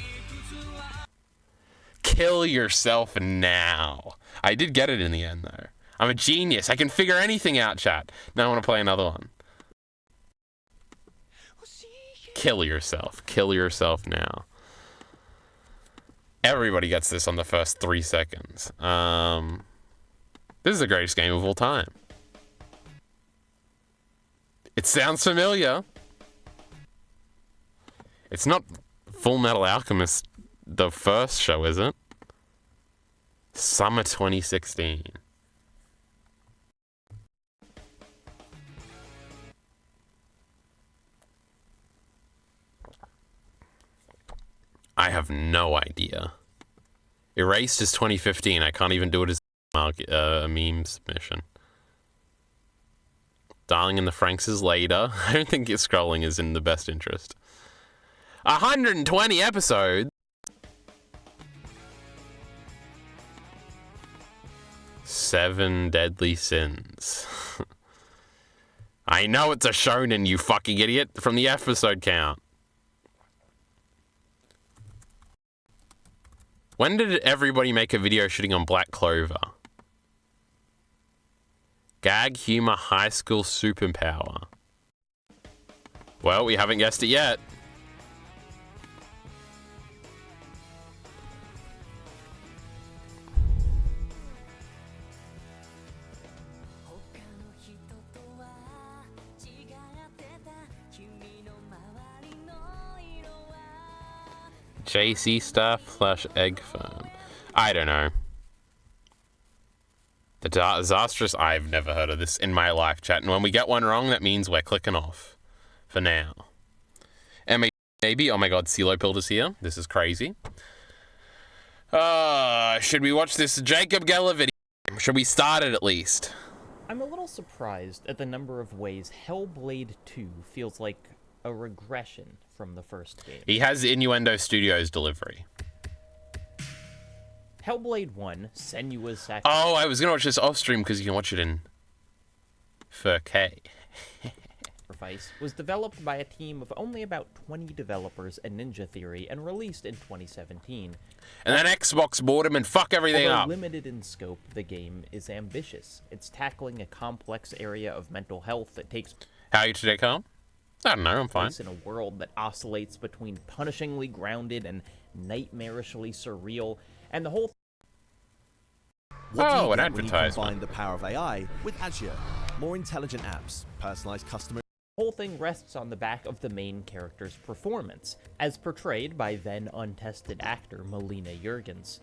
Kill yourself now. I did get it in the end, though. I'm a genius. I can figure anything out, chat. Now I want to play another one. Kill yourself. Kill yourself now. Everybody gets this on the first 3 seconds. This is the greatest game of all time. It sounds familiar. It's not Full Metal Alchemist, the first show, is it? Summer 2016. I have no idea. Erased is 2015. I can't even do it as a meme submission. Darling in the Franxx is later. I don't think scrolling is in the best interest. 120 episodes. Seven Deadly Sins. I know it's a shonen, you fucking idiot, from the episode count. When did everybody make a video shooting on Black Clover? Gag humor high school superpower. Well, we haven't guessed it yet. JC Star / Egg Firm. I don't know. The Disastrous. I've never heard of this in my life, chat. And when we get one wrong, that means we're clicking off. For now. Maybe. Oh my god, CeeLo Pilled is here. This is crazy. Should we watch this Jacob Geller video? Should we start it at least? I'm a little surprised at the number of ways Hellblade 2 feels like a regression from the first game. He has Innuendo Studios delivery. Hellblade 1, Senua's Sacrifice. Oh, I was going to watch this off stream because you can watch it in 4K. Was developed by a team of only about 20 developers at Ninja Theory and released in 2017. And then Xbox bought him and fuck everything Although up. Limited in scope, the game is ambitious. It's tackling a complex area of mental health that takes How are you today, Carl? I don't know, I'm fine. place in a world that oscillates between punishingly grounded and nightmarishly surreal, and the whole What do you an get when you advertisement. combine the power of AI with Azure? More intelligent apps, personalized customer whole thing rests on the back of the main character's performance, as portrayed by then untested actor Melina Juergens.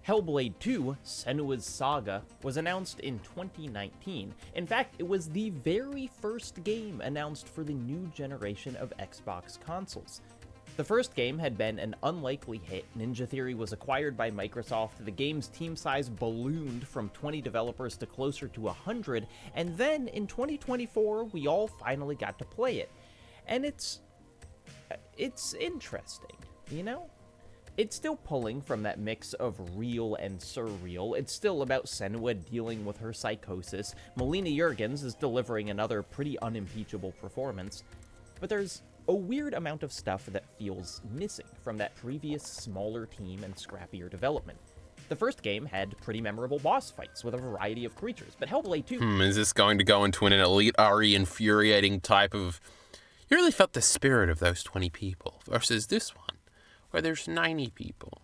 Hellblade 2, Senua's Saga, was announced in 2019. In fact, it was the very first game announced for the new generation of Xbox consoles. The first game had been an unlikely hit. Ninja Theory was acquired by Microsoft, the game's team size ballooned from 20 developers to closer to 100, and then in 2024, we all finally got to play it. And it's interesting, you know? It's still pulling from that mix of real and surreal. It's still about Senua dealing with her psychosis. Melina Juergens is delivering another pretty unimpeachable performance. But there's a weird amount of stuff that feels missing from that previous smaller team and scrappier development. The first game had pretty memorable boss fights with a variety of creatures, but Hellblade 2... Is this going to go into an elite RE infuriating type of... You really felt the spirit of those 20 people versus this one, where there's 90 people.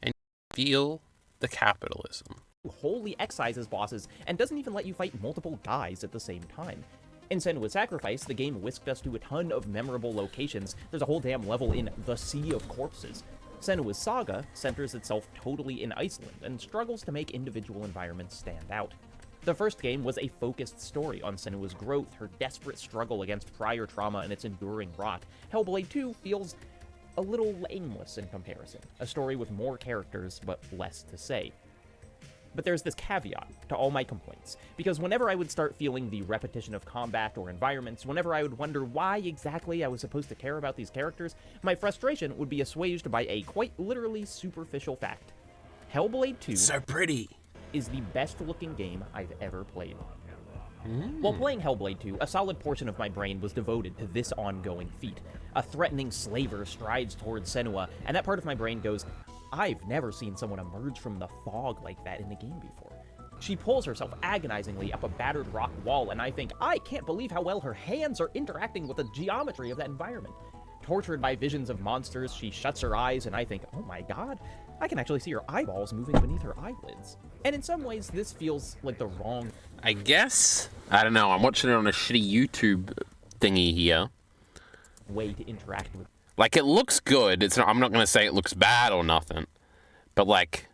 And feel the capitalism. Wholly excises bosses and doesn't even let you fight multiple guys at the same time. In Senua's Sacrifice, the game whisked us to a ton of memorable locations. There's a whole damn level in the Sea of Corpses. Senua's Saga centers itself totally in Iceland and struggles to make individual environments stand out. The first game was a focused story on Senua's growth, her desperate struggle against prior trauma, and its enduring rot. Hellblade 2 feels a little aimless in comparison, a story with more characters but less to say. But there's this caveat to all my complaints, because whenever I would start feeling the repetition of combat or environments, whenever I would wonder why exactly I was supposed to care about these characters, my frustration would be assuaged by a quite literally superficial fact. Hellblade 2 So pretty. is the best looking game I've ever played. While playing Hellblade 2, a solid portion of my brain was devoted to this ongoing feat. A threatening slaver strides towards Senua, and that part of my brain goes, I've never seen someone emerge from the fog like that in a game before. She pulls herself agonizingly up a battered rock wall, and I think, I can't believe how well her hands are interacting with the geometry of that environment. Tortured by visions of monsters, she shuts her eyes, and I think, oh my god, I can actually see her eyeballs moving beneath her eyelids. And in some ways, this feels like the wrong I guess. I don't know. I'm watching it on a shitty YouTube thingy here. way to interact with. Like, it looks good. It's not, I'm not going to say it looks bad or nothing. But, like,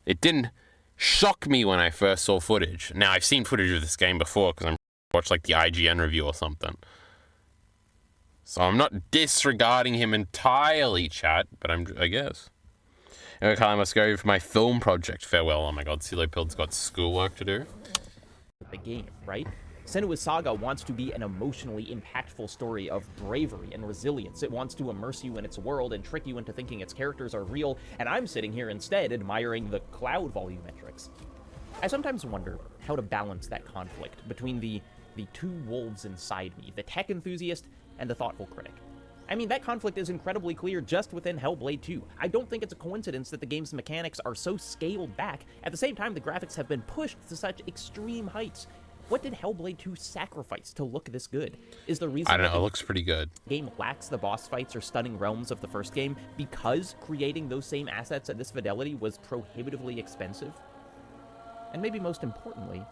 it didn't shock me when I first saw footage. Now, I've seen footage of this game before because I watched, like, the IGN review or something. So I'm not disregarding him entirely, chat, but I guess. Anyway, Kyle, I must go for my film project. Farewell. Oh my god, Silo Pild's got schoolwork to do. The game, right? Senua's Saga wants to be an emotionally impactful story of bravery and resilience. It wants to immerse you in its world and trick you into thinking its characters are real, and I'm sitting here instead admiring the cloud volumetrics. I sometimes wonder how to balance that conflict between the two wolves inside me, the tech enthusiast and the thoughtful critic. I mean, that conflict is incredibly clear just within Hellblade 2. I don't think it's a coincidence that the game's mechanics are so scaled back. At the same time, the graphics have been pushed to such extreme heights. What did Hellblade 2 sacrifice to look this good? Is the reason I don't that know, it the looks pretty good. game lacks the boss fights or stunning realms of the first game because creating those same assets at this fidelity was prohibitively expensive? And maybe most importantly,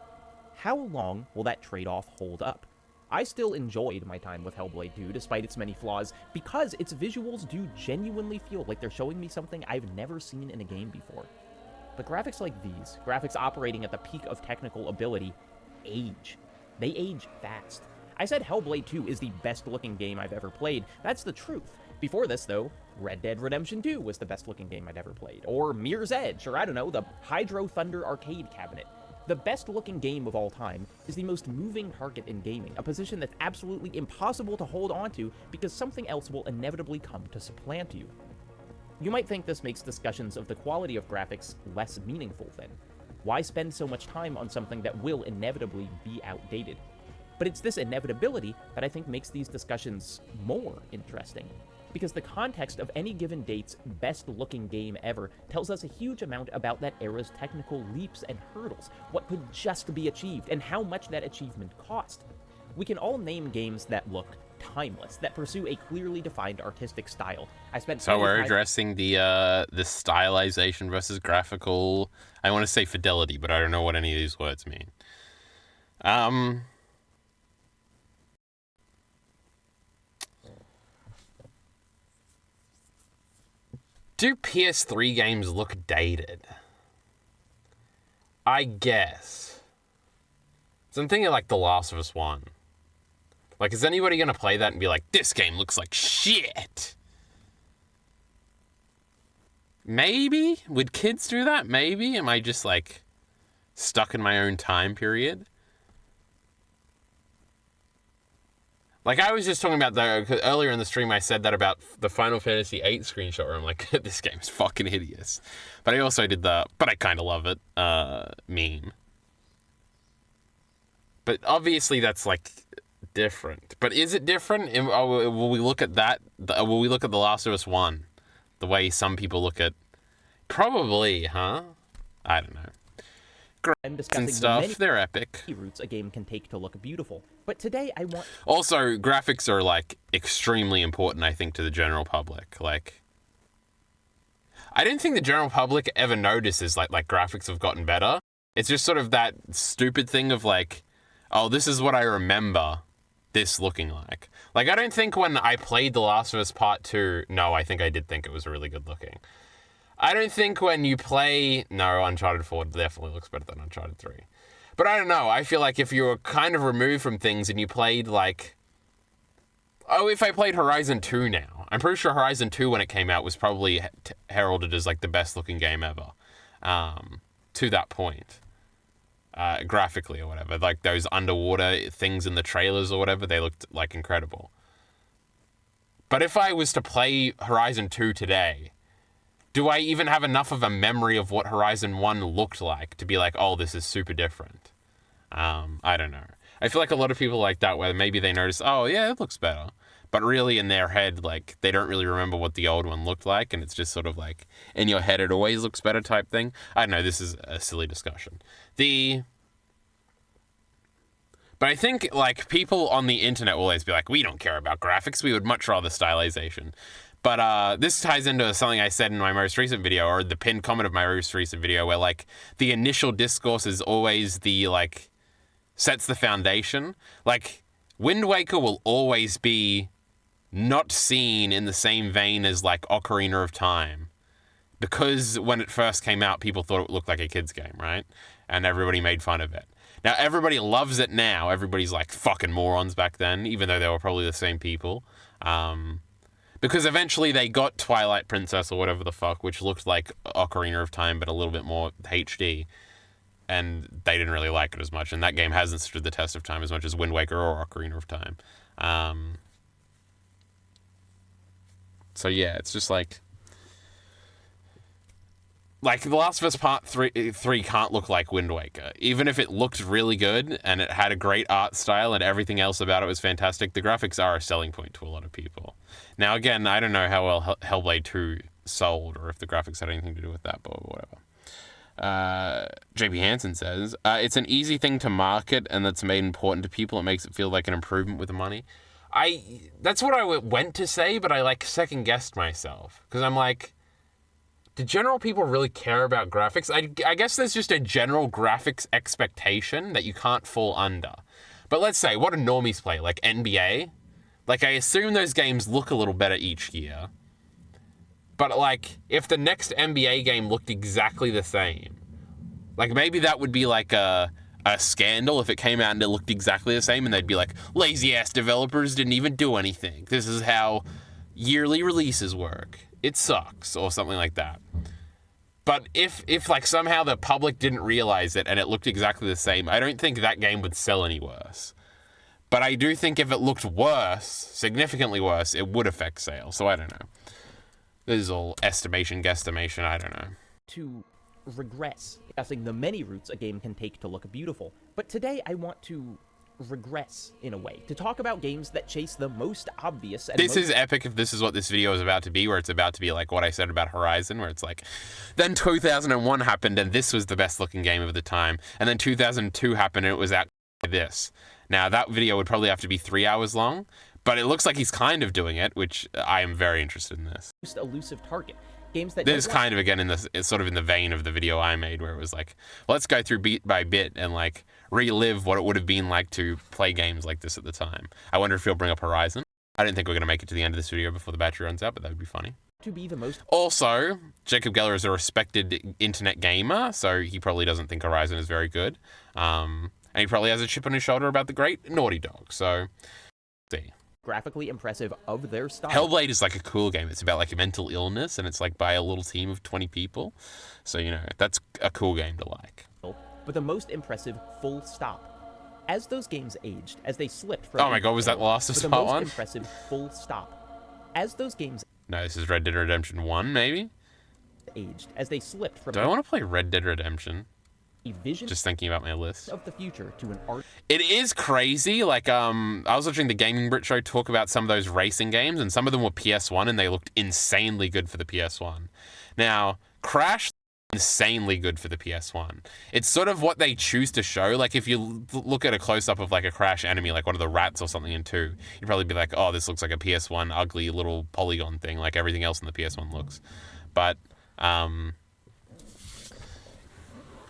how long will that trade-off hold up? I still enjoyed my time with Hellblade 2 despite its many flaws because its visuals do genuinely feel like they're showing me something I've never seen in a game before. But graphics like these, graphics operating at the peak of technical ability, age. They age fast. I said Hellblade 2 is the best looking game I've ever played. That's the truth. Before this, though, Red Dead Redemption 2 was the best looking game I'd ever played. Or Mirror's Edge, or I don't know, the Hydro Thunder arcade cabinet. The best looking game of all time is the most moving target in gaming, a position that's absolutely impossible to hold onto because something else will inevitably come to supplant you. You might think this makes discussions of the quality of graphics less meaningful then. Why spend so much time on something that will inevitably be outdated? But it's this inevitability that I think makes these discussions more interesting. Because the context of any given date's best-looking game ever tells us a huge amount about that era's technical leaps and hurdles, what could just be achieved, and how much that achievement cost. We can all name games that look timeless, that pursue a clearly defined artistic style. So we're addressing the stylization versus graphical. I want to say fidelity, but I don't know what any of these words mean. Do PS3 games look dated? I guess. So I'm thinking like The Last of Us 1. Like, is anybody going to play that and be like, this game looks like shit? Maybe? Would kids do that? Maybe? Am I just, like, stuck in my own time period? Like, I was just talking about earlier in the stream, I said that about the Final Fantasy VIII screenshot where I'm like, this game's fucking hideous. But I also did the, but I kind of love it, meme. But obviously that's, like, different. But is it different? Will we look at that? Will we look at The Last of Us 1? The way some people look at... Probably, huh? I don't know. I'm discussing And stuff, the many they're epic. routes a game can take to look beautiful. But today I want... Also, graphics are, like, extremely important, I think, to the general public. Like, I don't think the general public ever notices like graphics have gotten better. It's just sort of that stupid thing of like, oh, this is what I remember this looking like. Like, I don't think when I played The Last of Us Part 2, no, I think I did think it was really good looking. I don't think when you play, no, Uncharted 4 definitely looks better than Uncharted 3. But I don't know, I feel like if you were kind of removed from things and you played like, oh, if I played Horizon 2 now, I'm pretty sure Horizon 2 when it came out was probably heralded as like the best looking game ever, to that point. Graphically or whatever, like those underwater things in the trailers or whatever, they looked like incredible. But if I was to play Horizon 2 today, do I even have enough of a memory of what Horizon 1 looked like to be like, oh, this is super different? I don't know. I feel like a lot of people like that, where maybe they notice, oh yeah, it looks better. But really in their head, like, they don't really remember what the old one looked like, and it's just sort of like, in your head it always looks better type thing. I don't know, this is a silly discussion. But I think, like, people on the internet will always be like, we don't care about graphics, we would much rather stylization. But this ties into something I said in my most recent video, or the pinned comment of my most recent video, where, like, the initial discourse is always the, like, sets the foundation. Like, Wind Waker will always be not seen in the same vein as, like, Ocarina of Time. Because when it first came out, people thought it looked like a kid's game, right? And everybody made fun of it. Now, everybody loves it now. Everybody's like fucking morons back then, even though they were probably the same people. Because eventually they got Twilight Princess or whatever the fuck, which looked like Ocarina of Time, but a little bit more HD. And they didn't really like it as much. And that game hasn't stood the test of time as much as Wind Waker or Ocarina of Time. So yeah, it's just like The Last of Us Part 3 can't look like Wind Waker. Even if it looked really good and it had a great art style and everything else about it was fantastic, the graphics are a selling point to a lot of people. Now, again, I don't know how well Hellblade 2 sold or if the graphics had anything to do with that, but whatever. JP Hansen says, it's an easy thing to market and that's made important to people. It makes it feel like an improvement with the money. That's what I went to say, but I like second guessed myself because I'm like, do general people really care about graphics? I guess there's just a general graphics expectation that you can't fall under. But let's say, what do normies play? Like NBA? Like, I assume those games look a little better each year. But, like, if the next NBA game looked exactly the same, like, maybe that would be, like, a scandal if it came out and it looked exactly the same, and they'd be like, lazy-ass developers didn't even do anything. This is how yearly releases work. It sucks, or something like that. But if like, somehow the public didn't realize it and it looked exactly the same, I don't think that game would sell any worse. But I do think if it looked worse, significantly worse, it would affect sales. So I don't know. This is all estimation, guesstimation, I don't know. To regress, discussing the many routes a game can take to look beautiful. But today I want to regress in a way, to talk about games that chase the most obvious and this is epic if this is what this video is about to be, where it's about to be like what I said about Horizon, where it's like, then 2001 happened and this was the best looking game of the time, and then 2002 happened and it was at this. Now that video would probably have to be 3 hours long, but it looks like he's kind of doing it, which I am very interested in this. most elusive target. Games that This is kind of, again, it's sort of in the vein of the video I made, where it was like, let's go through bit by bit and like relive what it would have been like to play games like this at the time. I wonder if he'll bring up Horizon. I don't think we're going to make it to the end of this video before the battery runs out, but that would be funny. to be the most Also, Jacob Geller is a respected internet gamer, so he probably doesn't think Horizon is very good. And he probably has a chip on his shoulder about the great Naughty Dog, so see. graphically impressive of their style. Hellblade is like a cool game. It's about like mental illness, and it's like by a little team of 20 people. So, you know, that's a cool game to like. But the most impressive full stop. As those games aged, as they slipped from... Oh my god, was that Last of Us Part 1? The most impressive full stop. As those games No, this is Red Dead Redemption 1, maybe? aged, as they slipped from Do I want to play Red Dead Redemption? a vision Just thinking about my list. of the future to an art... It is crazy. Like, I was watching the Gaming Brit show talk about some of those racing games, and some of them were PS1, and they looked insanely good for the PS1. Now, Crash, insanely good for the PS1. It's sort of what they choose to show. Like, if you look at a close-up of, like, a Crash enemy, like one of the rats or something in 2, you'd probably be like, oh, this looks like a PS1 ugly little polygon thing, like everything else in the PS1 looks. But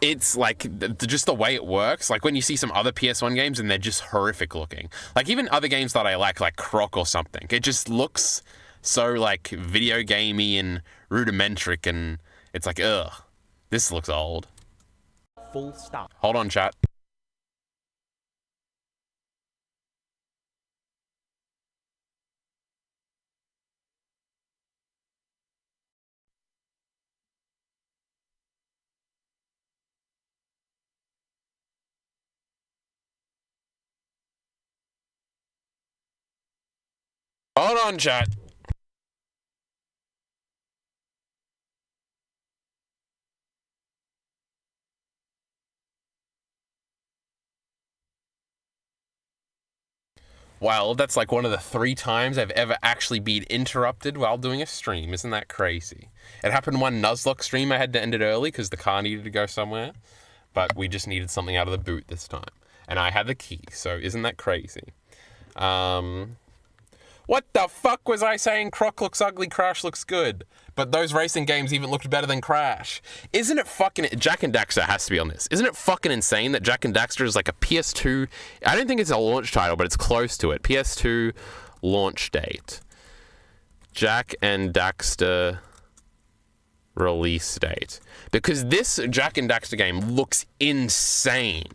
It's like just the way it works. Like when you see some other PS1 games and they're just horrific looking. Like even other games that I like Croc or something. It just looks so like video gamey and rudimentary, and it's like, ugh, this looks old. Full stop. Hold on, chat. Hold on, chat. Well, that's like one of the 3 times I've ever actually been interrupted while doing a stream. Isn't that crazy? It happened one Nuzlocke stream. I had to end it early because the car needed to go somewhere. But we just needed something out of the boot this time. And I had the key, so isn't that crazy? What the fuck was I saying? Croc looks ugly, Crash looks good. But those racing games even looked better than Crash. Isn't it fucking... Jak and Daxter has to be on this. Isn't it fucking insane that Jak and Daxter is like a PS2... I don't think it's a launch title, but it's close to it. PS2 launch date. Jak and Daxter release date. Because this Jak and Daxter game looks insane.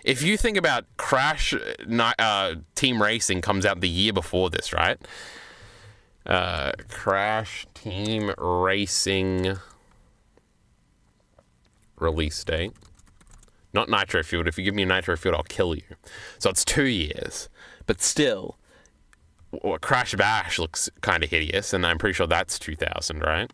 If you think about Crash Team Racing comes out the year before this, right? Crash Team Racing release date. Not Nitro Fueled. If you give me a Nitro Fueled, I'll kill you. So it's 2 years. But still, Crash Bash looks kind of hideous, and I'm pretty sure that's 2000, right?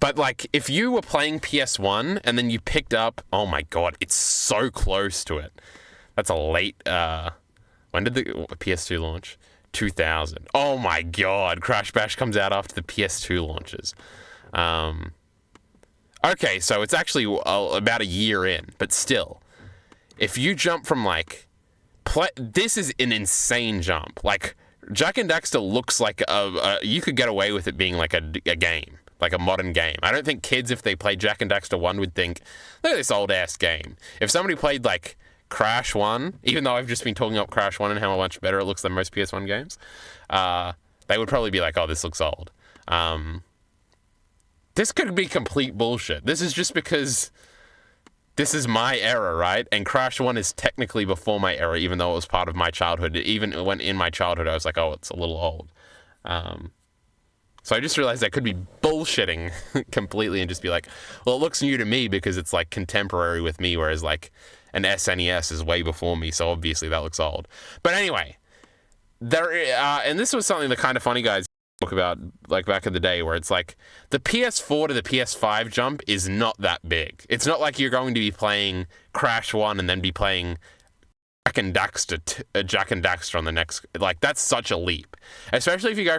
But, like, if you were playing PS1 and then you picked up... Oh, my God. It's so close to it. That's a late... when did the PS2 launch? 2000. Oh, my God. Crash Bash comes out after the PS2 launches. Okay, so it's actually about a year in. But still, if you jump from, like... this is an insane jump. Like, Jak and Daxter looks like you could get away with it being, like, a game. Like a modern game. I don't think kids, if they played Jak and Daxter 1, would think, look at this old-ass game. If somebody played, like, Crash 1, even though I've just been talking up Crash 1 and how much better it looks than most PS1 games, they would probably be like, oh, this looks old. This could be complete bullshit. This is just because this is my era, right? And Crash 1 is technically before my era, even though it was part of my childhood. Even when in my childhood, I was like, oh, it's a little old. So I just realized I could be bullshitting completely and just be like, well, it looks new to me because it's like contemporary with me, whereas like an SNES is way before me, so obviously that looks old. But anyway, and this was something the Kind of Funny guys talk about like back in the day, where it's like the PS4 to the PS5 jump is not that big. It's not like you're going to be playing Crash 1 and then be playing Jak and Daxter on the next... Like, that's such a leap. Especially if you go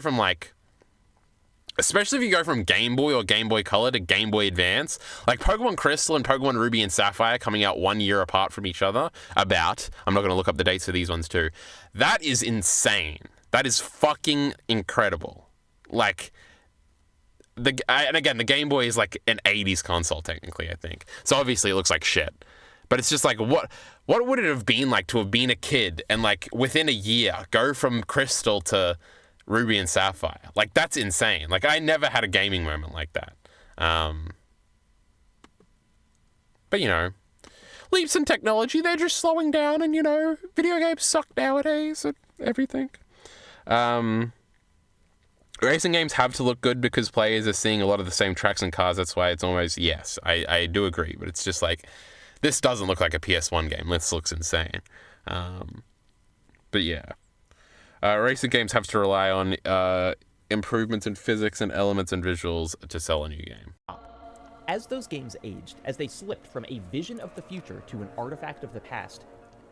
from Game Boy or Game Boy Color to Game Boy Advance. Like Pokemon Crystal and Pokemon Ruby and Sapphire coming out 1 year apart from each other. I'm not going to look up the dates for these ones too. That is insane. That is fucking incredible. Like, and again, the Game Boy is like an 80s console technically, I think. So obviously it looks like shit. But it's just like, what would it have been like to have been a kid and like within a year go from Crystal to Ruby and Sapphire? Like, that's insane. Like, I never had a gaming moment like that. But, you know, leaps in technology, they're just slowing down, and, you know, video games suck nowadays and everything. Racing games have to look good because players are seeing a lot of the same tracks and cars. That's why it's almost, yes, I do agree. But it's just like, this doesn't look like a PS1 game. This looks insane. But yeah. Racing games have to rely on improvements in physics and elements and visuals to sell a new game. As those games aged, as they slipped from a vision of the future to an artifact of the past,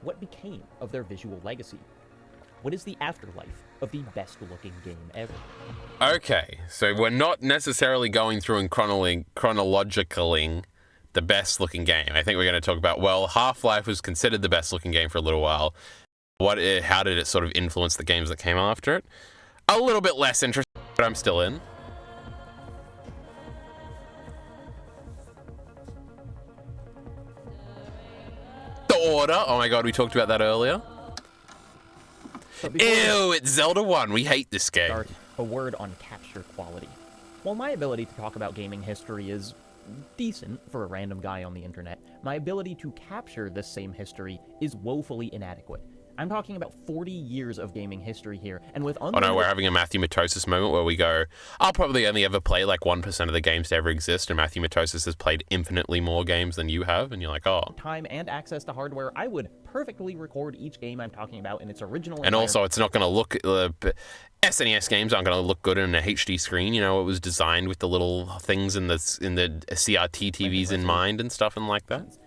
what became of their visual legacy? What is the afterlife of the best-looking game ever? Okay, so we're not necessarily going through and chronologically the best-looking game. I think we're going to talk about, well, Half-Life was considered the best-looking game for a little while. How did it sort of influence the games that came after it? A little bit less interesting, but I'm still in. Order. Oh my god, we talked about that earlier. But before we Ew, it's Zelda 1. We hate this game. start, a word on capture quality. While my ability to talk about gaming history is decent for a random guy on the internet, my ability to capture this same history is woefully inadequate. I'm talking about 40 years of gaming history here, and with Oh unlimited... no, we're having a Matthew Matosis moment where we go, I'll probably only ever play like 1% of the games to ever exist, and Matthew Matosis has played infinitely more games than you have, and you're like, oh. time and access to hardware, I would perfectly record each game I'm talking about in its original And also, it's not going to look... SNES games aren't going to look good in a HD screen. You know, it was designed with the little things in the CRT TVs in mind and stuff and like that.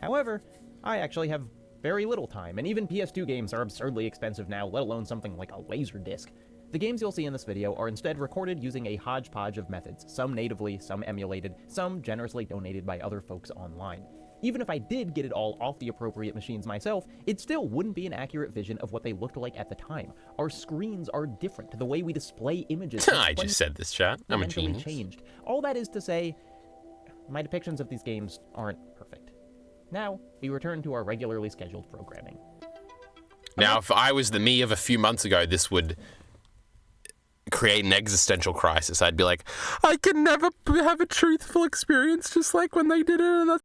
However, I actually have very little time, and even PS2 games are absurdly expensive now, let alone something like a Laserdisc. The games you'll see in this video are instead recorded using a hodgepodge of methods, some natively, some emulated, some generously donated by other folks online. Even if I did get it all off the appropriate machines myself, it still wouldn't be an accurate vision of what they looked like at the time. Our screens are different. The way we display images I just said this, chat. I'm a fundamentally genius. changed. All that is to say, my depictions of these games aren't perfect. Now, we return to our regularly scheduled programming. Now, if I was the me of a few months ago, this would create an existential crisis. I'd be like, I can never have a truthful experience just like when they did it, and that's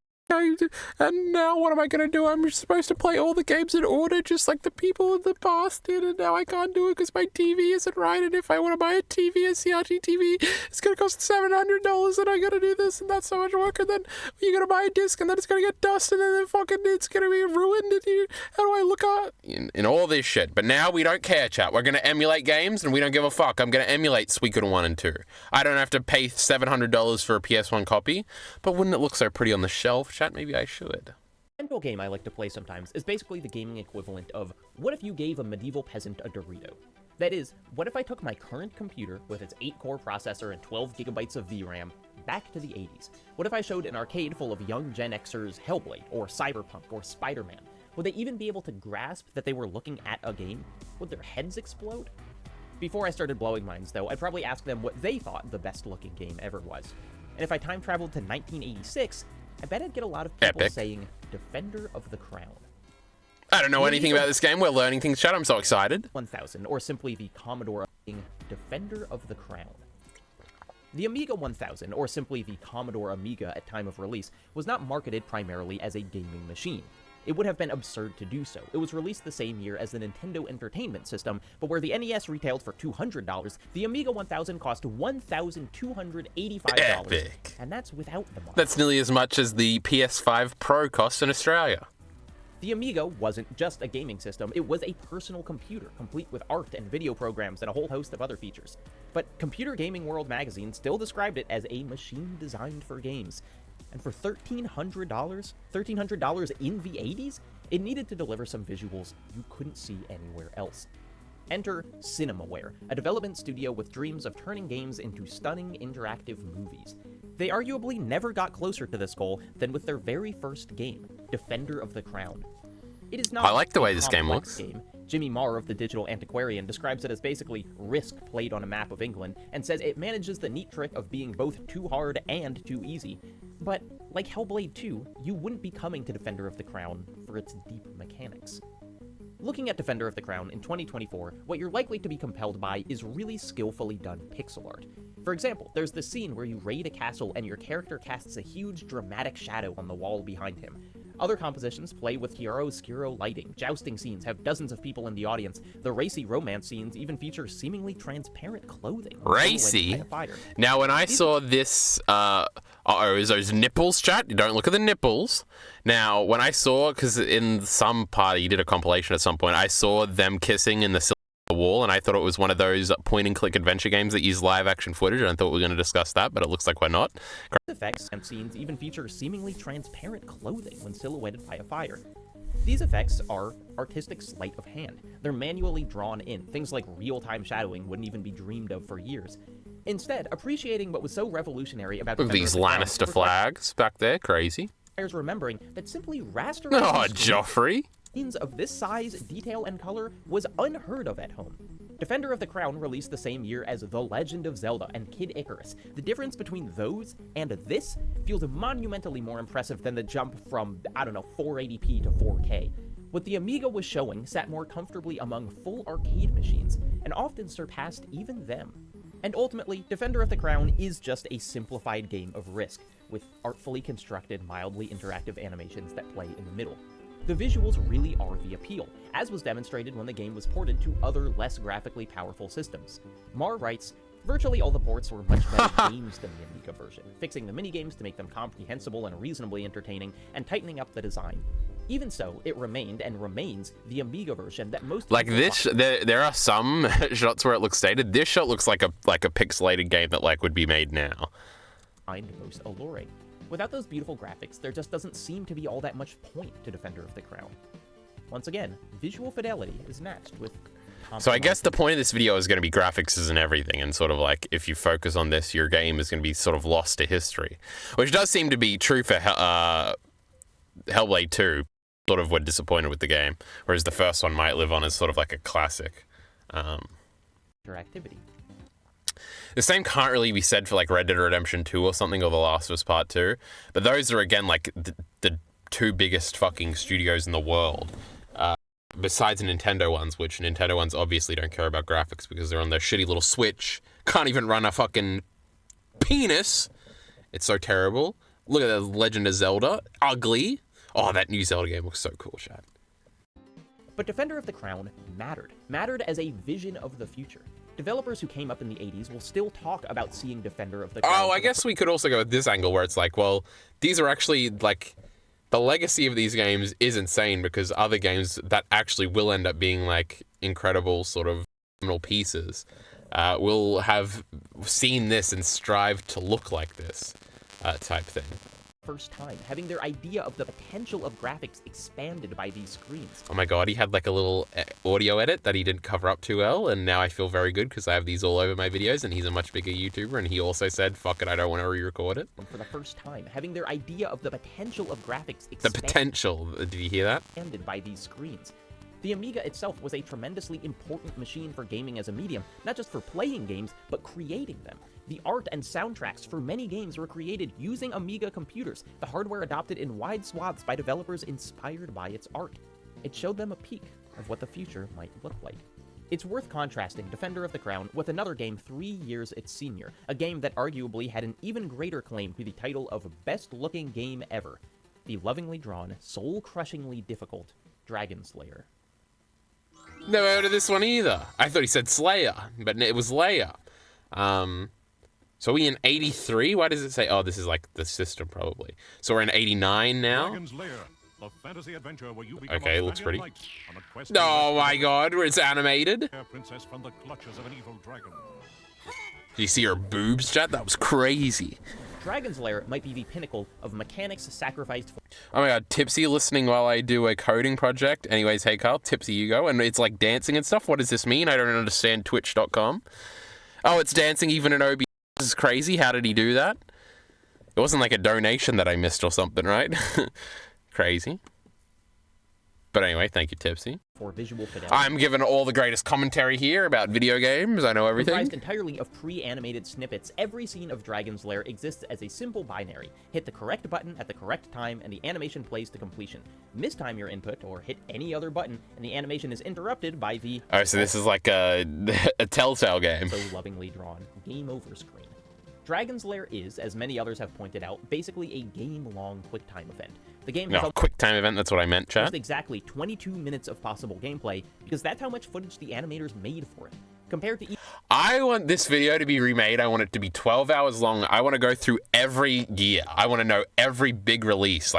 and now what am I going to do? I'm supposed to play all the games in order just like the people in the past did, and now I can't do it because my TV isn't right, and if I want to buy a TV, a CRT TV, it's going to cost $700, and I got to do this, and that's so much work, and then you're going to buy a disc, and then it's going to get dust, and then fucking it's going to be ruined, and how do I look at in all this shit? But now we don't care, chat. We're going to emulate games, and we don't give a fuck. I'm going to emulate Suikoden 1 and 2. I don't have to pay $700 for a PS1 copy, but wouldn't it look so pretty on the shelf? Chat, maybe I should. Mental game I like to play sometimes is basically the gaming equivalent of, what if you gave a medieval peasant a Dorito? That is, what if I took my current computer with its 8-core processor and 12 gigabytes of VRAM back to the 80s? What if I showed an arcade full of young Gen Xers Hellblade, or Cyberpunk, or Spider-Man? Would they even be able to grasp that they were looking at a game? Would their heads explode? Before I started blowing minds, though, I'd probably ask them what they thought the best-looking game ever was. And if I time-traveled to 1986, I bet I'd get a lot of people Epic. saying Defender of the Crown. I don't know anything about this game. We're learning things, chat. I'm so excited. 1000, or simply the Commodore Defender of the Crown. The Amiga 1000, or simply the Commodore Amiga at time of release, was not marketed primarily as a gaming machine. It would have been absurd to do so. It was released the same year as the Nintendo Entertainment System, but where the NES retailed for $200, the Amiga 1000 cost $1,285. Epic. And that's without the mark. That's nearly as much as the PS5 Pro costs in Australia. The Amiga wasn't just a gaming system, it was a personal computer, complete with art and video programs and a whole host of other features. But Computer Gaming World magazine still described it as a machine designed for games. And for $1,300 in the 80s, it needed to deliver some visuals you couldn't see anywhere else. Enter Cinemaware, a development studio with dreams of turning games into stunning interactive movies. They arguably never got closer to this goal than with their very first game, Defender of the Crown. It is not I like the a way this game complex looks. game. Jimmy Marr of the Digital Antiquarian describes it as basically Risk played on a map of England, and says it manages the neat trick of being both too hard and too easy. But, like Hellblade 2, you wouldn't be coming to Defender of the Crown for its deep mechanics. Looking at Defender of the Crown in 2024, what you're likely to be compelled by is really skillfully done pixel art. For example, there's this scene where you raid a castle and your character casts a huge dramatic shadow on the wall behind him. Other compositions play with chiaroscuro lighting, jousting scenes have dozens of people in the audience, the racy romance scenes even feature seemingly transparent clothing. Racy? By a fire. Now, when I saw this, is those nipples, chat? You don't look at the nipples. Now, when I saw, because in some party, you did a compilation at some point, I saw them kissing in the silver wall, and I thought it was one of those point-and-click adventure games that use live-action footage, and I thought we were going to discuss that, but it looks like we're not. Effects and scenes even feature seemingly transparent clothing when silhouetted by a fire. These effects are artistic sleight of hand. They're manually drawn in. Things like real-time shadowing wouldn't even be dreamed of for years. Instead, appreciating what was so revolutionary about With these Lannister flags back there, crazy. Remembering that simply rasterizing Oh, the screen Joffrey. scenes of this size, detail, and color was unheard of at home. Defender of the Crown released the same year as The Legend of Zelda and Kid Icarus. The difference between those and this feels monumentally more impressive than the jump from, 480p to 4K. What the Amiga was showing sat more comfortably among full arcade machines, and often surpassed even them. And ultimately, Defender of the Crown is just a simplified game of Risk, with artfully constructed, mildly interactive animations that play in the middle. The visuals really are the appeal, as was demonstrated when the game was ported to other, less graphically powerful systems. Mar writes, virtually all the ports were much better games than the Amiga version, fixing the minigames to make them comprehensible and reasonably entertaining, and tightening up the design. Even so, it remained and remains the Amiga version that most Like this, there are some shots where it looks dated. This shot looks like a pixelated game that would be made now. find most alluring. Without those beautiful graphics, there just doesn't seem to be all that much point to Defender of the Crown. Once again, visual fidelity is matched with... So I guess the point of this video is going to be graphics isn't everything, and sort of if you focus on this, your game is going to be sort of lost to history. Which does seem to be true for Hellblade 2. Sort of were disappointed with the game, whereas the first one might live on as sort of like a classic. Interactivity. The same can't really be said for Red Dead Redemption 2 or something, or The Last of Us Part 2. But those are, again, the two biggest fucking studios in the world. Besides Nintendo ones, which Nintendo ones obviously don't care about graphics because they're on their shitty little Switch. Can't even run a fucking penis. It's so terrible. Look at The Legend of Zelda. Ugly. Oh, that new Zelda game looks so cool, Chad. But Defender of the Crown mattered as a vision of the future. Developers who came up in the 80s will still talk about seeing Defender of the Crown. Oh, I guess we could also go with this angle where it's well, these are actually, the legacy of these games is insane because other games that actually will end up being, incredible sort of phenomenal pieces will have seen this and strive to look like this type thing. First time, having their idea of the potential of graphics expanded by these screens. Oh my god, he had a little audio edit that he didn't cover up too well, and now I feel very good because I have these all over my videos, and he's a much bigger YouTuber, and he also said, fuck it, I don't want to re-record it. For the first time, having their idea of the potential of graphics The potential, did you hear that? Expanded by these screens. The Amiga itself was a tremendously important machine for gaming as a medium, not just for playing games, but creating them. The art and soundtracks for many games were created using Amiga computers, the hardware adopted in wide swaths by developers inspired by its art. It showed them a peek of what the future might look like. It's worth contrasting Defender of the Crown with another game 3 years its senior, a game that arguably had an even greater claim to the title of best-looking game ever, the lovingly drawn, soul-crushingly difficult Dragon's Lair. Never heard of this one either. I thought he said Slayer, but it was Layer. So are we in 83? Why does it say... Oh, this is the system, probably. So we're in 89 now? Dragon's Lair, a fantasy adventure where you become Okay, a looks pretty. knight on a quest to Oh my rescue god, it's animated. the princess from the clutches of an evil dragon. Did you see her boobs, chat? That was crazy. Dragon's Lair might be the pinnacle of mechanics sacrificed for... Oh my god, Tipsy listening while I do a coding project. Anyways, hey Carl, Tipsy you go. And it's dancing and stuff. What does this mean? I don't understand Twitch.com. Oh, it's dancing even in OBS. This is crazy. How did he do that? It wasn't a donation that I missed or something, right? Crazy. But anyway, thank you, Tipsy. For visual fidelity. I'm giving all the greatest commentary here about video games. I know everything. Comprised entirely of pre-animated snippets, every scene of Dragon's Lair exists as a simple binary. Hit the correct button at the correct time, and the animation plays to completion. Mistime your input, or hit any other button, and the animation is interrupted by the... Oh, so this is a Telltale game. So lovingly drawn game over screen. Dragon's Lair is, as many others have pointed out, basically a game-long QuickTime event. The game has No, QuickTime event, that's what I meant, chat. almost exactly 22 minutes of possible gameplay, because that's how much footage the animators made for it. Compared to I want this video to be remade. I want it to be 12 hours long. I want to go through every year. I want to know every big release.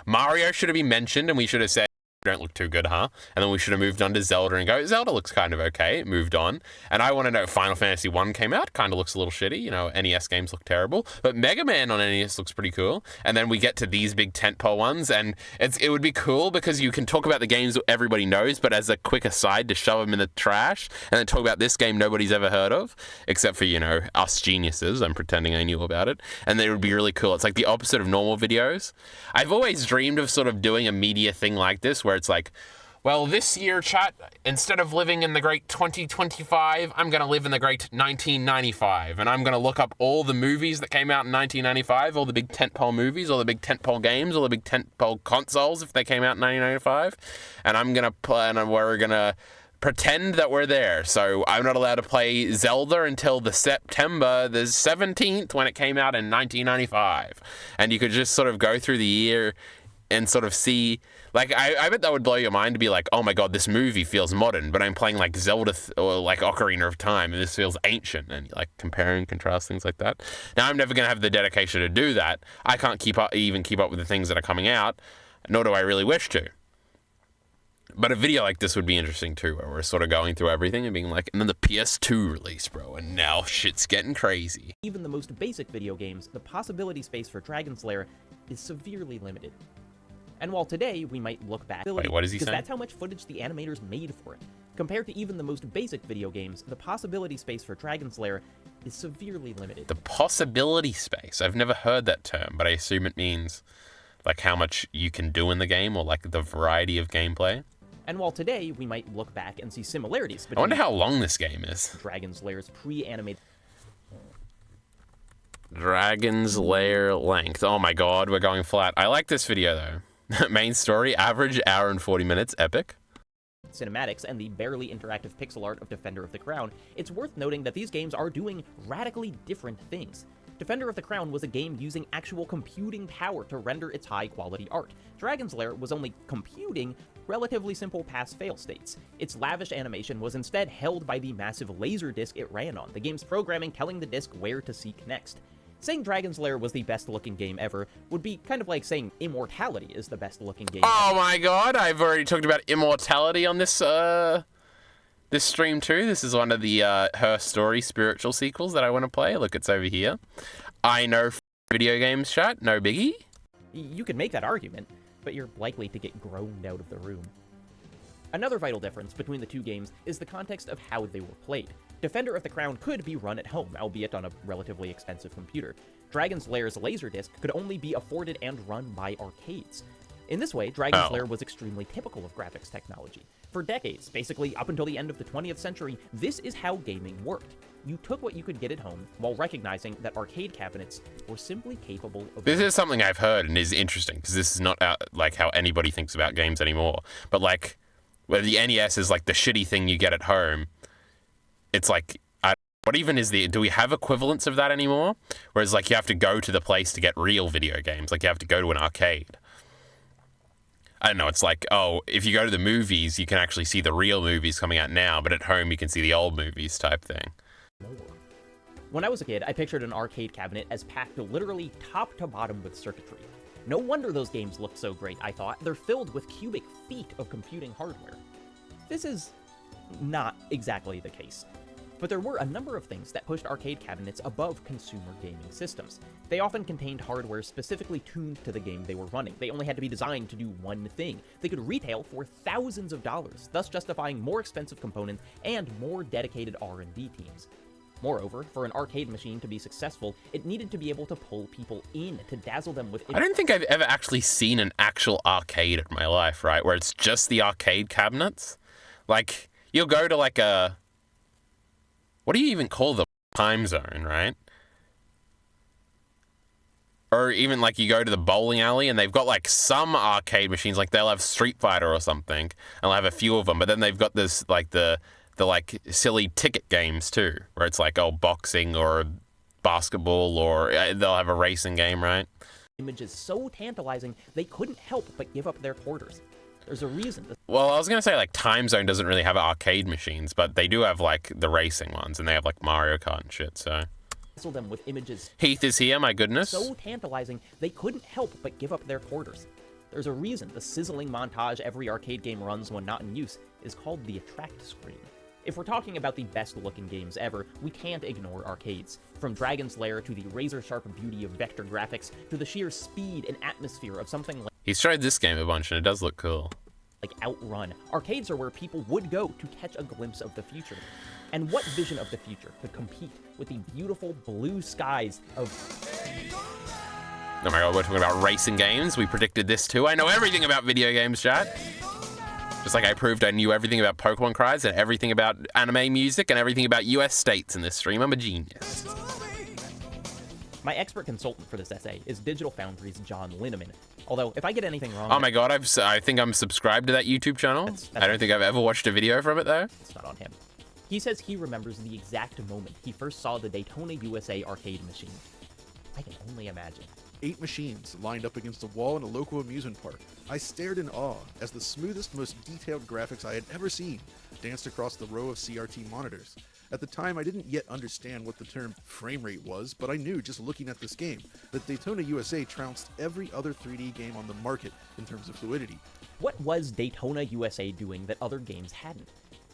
Mario should have been mentioned, and we should have said, don't look too good, huh? And then we should have moved on to Zelda and go, Zelda looks kind of okay. It moved on. And I want to know, Final Fantasy 1 came out, kind of looks a little shitty. NES games look terrible. But Mega Man on NES looks pretty cool. And then we get to these big tentpole ones, and it would be cool because you can talk about the games that everybody knows, but as a quick aside to shove them in the trash, and then talk about this game nobody's ever heard of, except for, us geniuses. I'm pretending I knew about it. And it would be really cool. It's like the opposite of normal videos. I've always dreamed of sort of doing a media thing like this, where it's like, well, this year, chat, instead of living in the great 2025, I'm going to live in the great 1995. And I'm going to look up all the movies that came out in 1995, all the big tentpole movies, all the big tentpole games, all the big tentpole consoles if they came out in 1995. And I'm going to play, and we're going to pretend that we're there. So I'm not allowed to play Zelda until the September the 17th when it came out in 1995. And you could just sort of go through the year and sort of see, like, I bet that would blow your mind to be like, oh my god, this movie feels modern, but I'm playing like Zelda or like Ocarina of Time, and this feels ancient, and you like compare and contrast things like that. Now, I'm never going to have the dedication to do that. I can't even keep up with the things that are coming out, nor do I really wish to. But a video like this would be interesting too, where we're sort of going through everything and being like, and then the PS2 release, bro, and now shit's getting crazy. Even the most basic video games, the possibility space for Dragon's Lair is severely limited. And while today we might look back, Wait, what is he because saying? that's how much footage the animators made for it. Compared to even the most basic video games, the possibility space for Dragon's Lair is severely limited. The possibility space. I've never heard that term, but I assume it means like how much you can do in the game, or like the variety of gameplay. And while today we might look back and see similarities I between wonder how long this game is. Dragon's Lair's pre-animated Dragon's Lair length. Oh my god, we're going flat. I like this video though. Main story, average hour and 40 minutes, epic. cinematics and the barely interactive pixel art of Defender of the Crown, it's worth noting that these games are doing radically different things. Defender of the Crown was a game using actual computing power to render its high-quality art. Dragon's Lair was only computing relatively simple pass-fail states. Its lavish animation was instead held by the massive laser disc it ran on, the game's programming telling the disc where to seek next. Saying Dragon's Lair was the best-looking game ever would be kind of like saying Immortality is the best-looking game Oh ever. my god, I've already talked about Immortality on this this stream too. This is one of the Her Story spiritual sequels that I want to play. Look, it's over here. I know video games, chat, no biggie. You could make that argument, but you're likely to get groaned out of the room. Another vital difference between the two games is the context of how they were played. Defender of the Crown could be run at home, albeit on a relatively expensive computer. Dragon's Lair's Laserdisc could only be afforded and run by arcades. In this way, Dragon's Lair was extremely typical of graphics technology. For decades, basically up until the end of the 20th century, this is how gaming worked. You took what you could get at home, while recognizing that arcade cabinets were simply capable of... This is something I've heard and is interesting, because this is not like how anybody thinks about games anymore. But like, where the NES is like the shitty thing you get at home, it's like, what even is do we have equivalents of that anymore? Whereas like you have to go to the place to get real video games, like you have to go to an arcade. I don't know, it's like, oh, if you go to the movies, you can actually see the real movies coming out now, but at home you can see the old movies type thing. When I was a kid, I pictured an arcade cabinet as packed literally top to bottom with circuitry. No wonder those games looked so great, I thought. They're filled with cubic feet of computing hardware. This is not exactly the case. But there were a number of things that pushed arcade cabinets above consumer gaming systems. They often contained hardware specifically tuned to the game they were running. They only had to be designed to do one thing. They could retail for thousands of dollars, thus justifying more expensive components and more dedicated R&D teams. Moreover, for an arcade machine to be successful, it needed to be able to pull people in, to dazzle them with... I don't think I've ever actually seen an actual arcade in my life, right? Where it's just the arcade cabinets. Like, you'll go to like a... What do you even call the time zone, right? Or even like you go to the bowling alley and they've got like some arcade machines, like they'll have Street Fighter or something, and they'll have a few of them, but then they've got this like the like silly ticket games too, where it's like, oh, boxing or basketball, or they'll have a racing game, right? Images so tantalizing, they couldn't help but give up their quarters. There's a reason. Well, I was going to say, like, Time Zone doesn't really have arcade machines, but they do have, like, the racing ones, and they have, like, Mario Kart and shit, so... Them with images Heath is here, my goodness. so tantalizing, they couldn't help but give up their quarters. There's a reason the sizzling montage every arcade game runs when not in use is called the attract screen. If we're talking about the best-looking games ever, we can't ignore arcades. From Dragon's Lair to the razor-sharp beauty of vector graphics, to the sheer speed and atmosphere of something He's tried this game a bunch, and it does look cool. like Outrun. Arcades are where people would go to catch a glimpse of the future. And what vision of the future could compete with the beautiful blue skies of... Oh my god, we're talking about racing games. We predicted this too. I know everything about video games, chat. Just like I proved I knew everything about Pokemon cards and everything about anime music and everything about US states in this stream. I'm a genius. My expert consultant for this essay is Digital Foundry's John Linneman. Although, if I get anything wrong... Oh my god, I think I'm subscribed to that YouTube channel. That's I don't think I've ever watched a video from it, though. It's not on him. He says he remembers the exact moment he first saw the Daytona USA arcade machine. I can only imagine. 8 machines lined up against a wall in a local amusement park. I stared in awe as the smoothest, most detailed graphics I had ever seen danced across the row of CRT monitors. At the time, I didn't yet understand what the term frame rate was, but I knew just looking at this game that Daytona USA trounced every other 3D game on the market in terms of fluidity. What was Daytona USA doing that other games hadn't?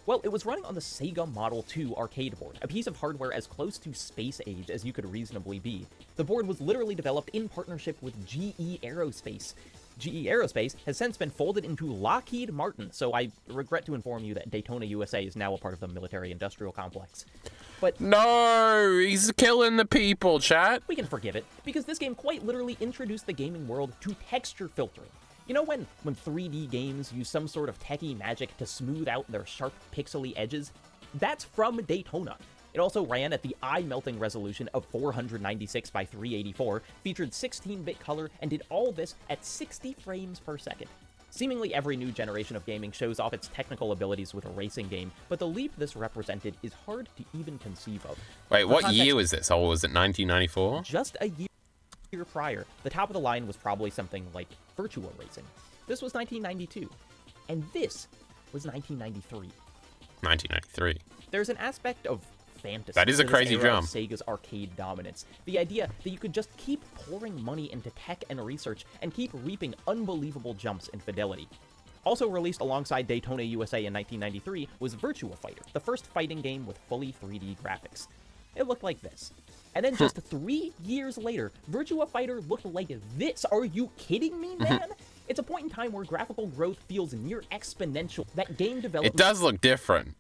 Well, it was running on the Sega Model 2 arcade board, a piece of hardware as close to space age as you could reasonably be. The board was literally developed in partnership with GE Aerospace. GE Aerospace has since been folded into Lockheed Martin, so I regret to inform you that Daytona USA is now a part of the military-industrial complex. But No, he's killing the people, chat. we can forgive it, because this game quite literally introduced the gaming world to texture filtering. You know when 3D games use some sort of techie magic to smooth out their sharp pixely edges? That's from Daytona. It also ran at the eye-melting resolution of 496 by 384, featured 16-bit color, and did all this at 60 frames per second. Seemingly every new generation of gaming shows off its technical abilities with a racing game, but the leap this represented is hard to even conceive of. Wait, For what context, year was this? Oh, was it 1994? just a year prior, the top of the line was probably something like Virtua Racing. This was 1992, and this was 1993. 1993. There's an aspect of fantasy That is a to this crazy era of jump. Sega's arcade dominance. The idea that you could just keep pouring money into tech and research and keep reaping unbelievable jumps in fidelity. Also released alongside Daytona USA in 1993 was Virtua Fighter, the first fighting game with fully 3D graphics. It looked like this. And then just 3 years later, Virtua Fighter looked like this. Are you kidding me, man? It's a point in time where graphical growth feels near exponential. That game It development does look different,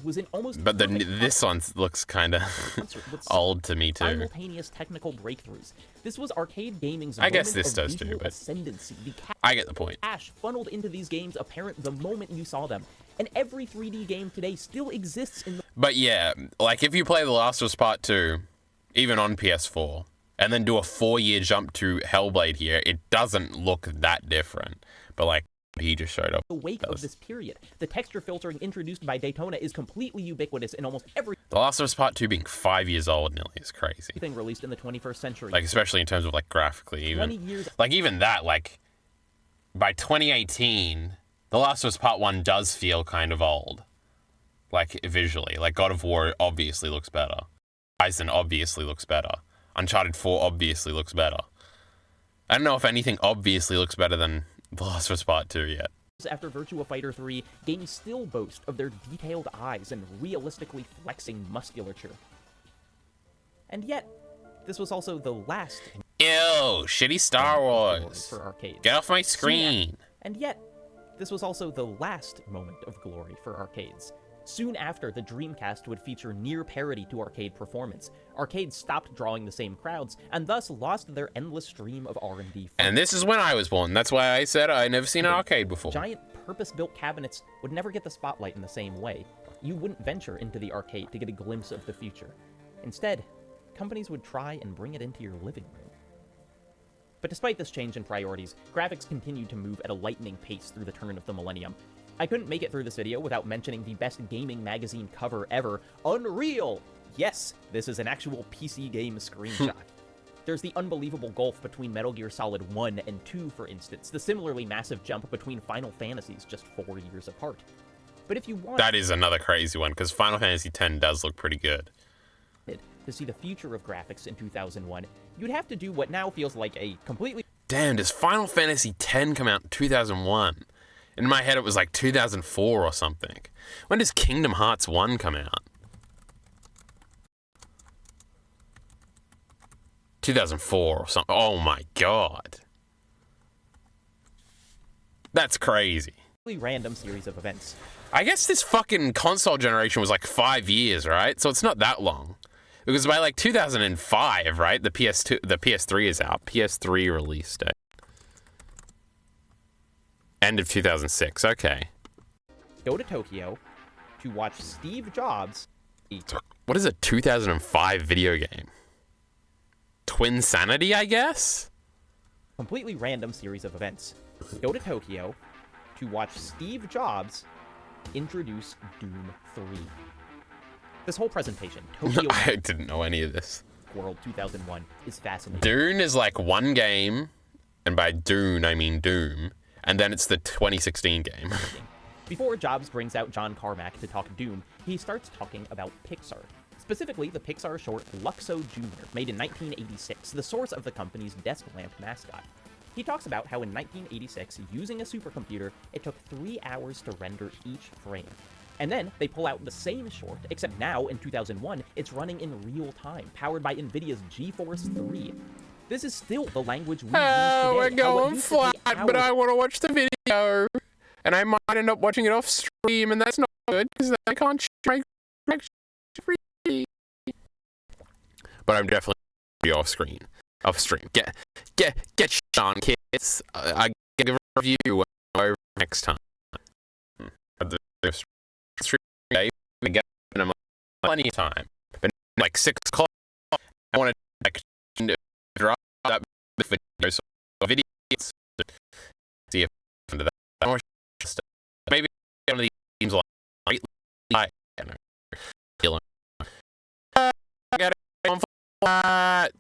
was in almost but perfect this one looks kind of concert with old to me too. simultaneous technical breakthroughs. This was arcade gaming's I guess moment this of does too, visual but ascendancy. The I get the point. cash funneled into these games apparent the moment you saw them. And every 3D game today still exists in the But yeah, like if you play The Last of Us Part 2, even on PS4, and then do a 4-year jump to Hellblade here, it doesn't look that different. But like, he just showed up. wake of this period. The texture filtering introduced by Daytona is completely ubiquitous in almost everything The Last of Us Part 2 being 5 years old nearly is crazy. released in the 21st century. Like, especially in terms of like graphically, 20 even. years Like, even that, like, by 2018, The Last of Us Part 1 does feel kind of old. Like, visually. Like, God of War obviously looks better. Horizon obviously looks better. Uncharted 4 obviously looks better. I don't know if anything obviously looks better than The Last of Us Part 2 yet. after Virtua Fighter 3, games still boast of their detailed eyes and realistically flexing musculature. And yet, this was also the last Ew, shitty Star Wars. for arcades. Get off my screen. And yet, this was also the last moment of glory for arcades. Soon after, the Dreamcast would feature near parity to arcade performance. Arcades stopped drawing the same crowds, and thus lost their endless stream of R&D. And this is when I was born. That's why I said I'd never seen an arcade before. Giant purpose-built cabinets would never get the spotlight in the same way. You wouldn't venture into the arcade to get a glimpse of the future. Instead, companies would try and bring it into your living room. But despite this change in priorities, graphics continued to move at a lightning pace through the turn of the millennium. I couldn't make it through this video without mentioning the best gaming magazine cover ever, Unreal! Yes, this is an actual PC game screenshot. There's the unbelievable gulf between Metal Gear Solid 1 and 2, for instance, the similarly massive jump between Final Fantasies just 4 years apart. But if you want That is another crazy one, because Final Fantasy X does look pretty good. to see the future of graphics in 2001, you'd have to do what now feels like a completely Damn, does Final Fantasy X come out in 2001? In my head, it was like 2004 or something. When does Kingdom Hearts 1 come out? 2004 or something. Oh my god. That's crazy. random series of events. I guess this fucking console generation was like 5 years, right? So it's not that long. Because by like 2005, right? The PS3 is out. PS3 release date. End of 2006. Okay. Go to Tokyo to watch Steve Jobs. What is a 2005 video game? Twin Sanity, I guess? Completely random series of events. Go to Tokyo to watch Steve Jobs introduce Doom 3. This whole presentation, Tokyo I didn't know any of this. World 2001, is fascinating. Dune is like one game, and by Dune, I mean Doom, and then it's the 2016 game. Before Jobs brings out John Carmack to talk Doom, he starts talking about Pixar. Specifically, the Pixar short Luxo Jr., made in 1986, the source of the company's desk lamp mascot. He talks about how in 1986, using a supercomputer, it took 3 hours to render each frame. And then they pull out the same short, except now in 2001, it's running in real time, powered by NVIDIA's GeForce 3. This is still the language we use today. Oh, we're How what going used to be flat, but I hours- want to watch the video. And I might end up watching it off stream, and that's not good, because I can't share my free. But I'm definitely be off screen. Off stream. Get on, kids. I give a review over next time. The stream day, we get plenty of time. But like 6 o'clock, I want to like drop that video, so videos. See if into that more stuff. Maybe one of these teams like I got it on flat.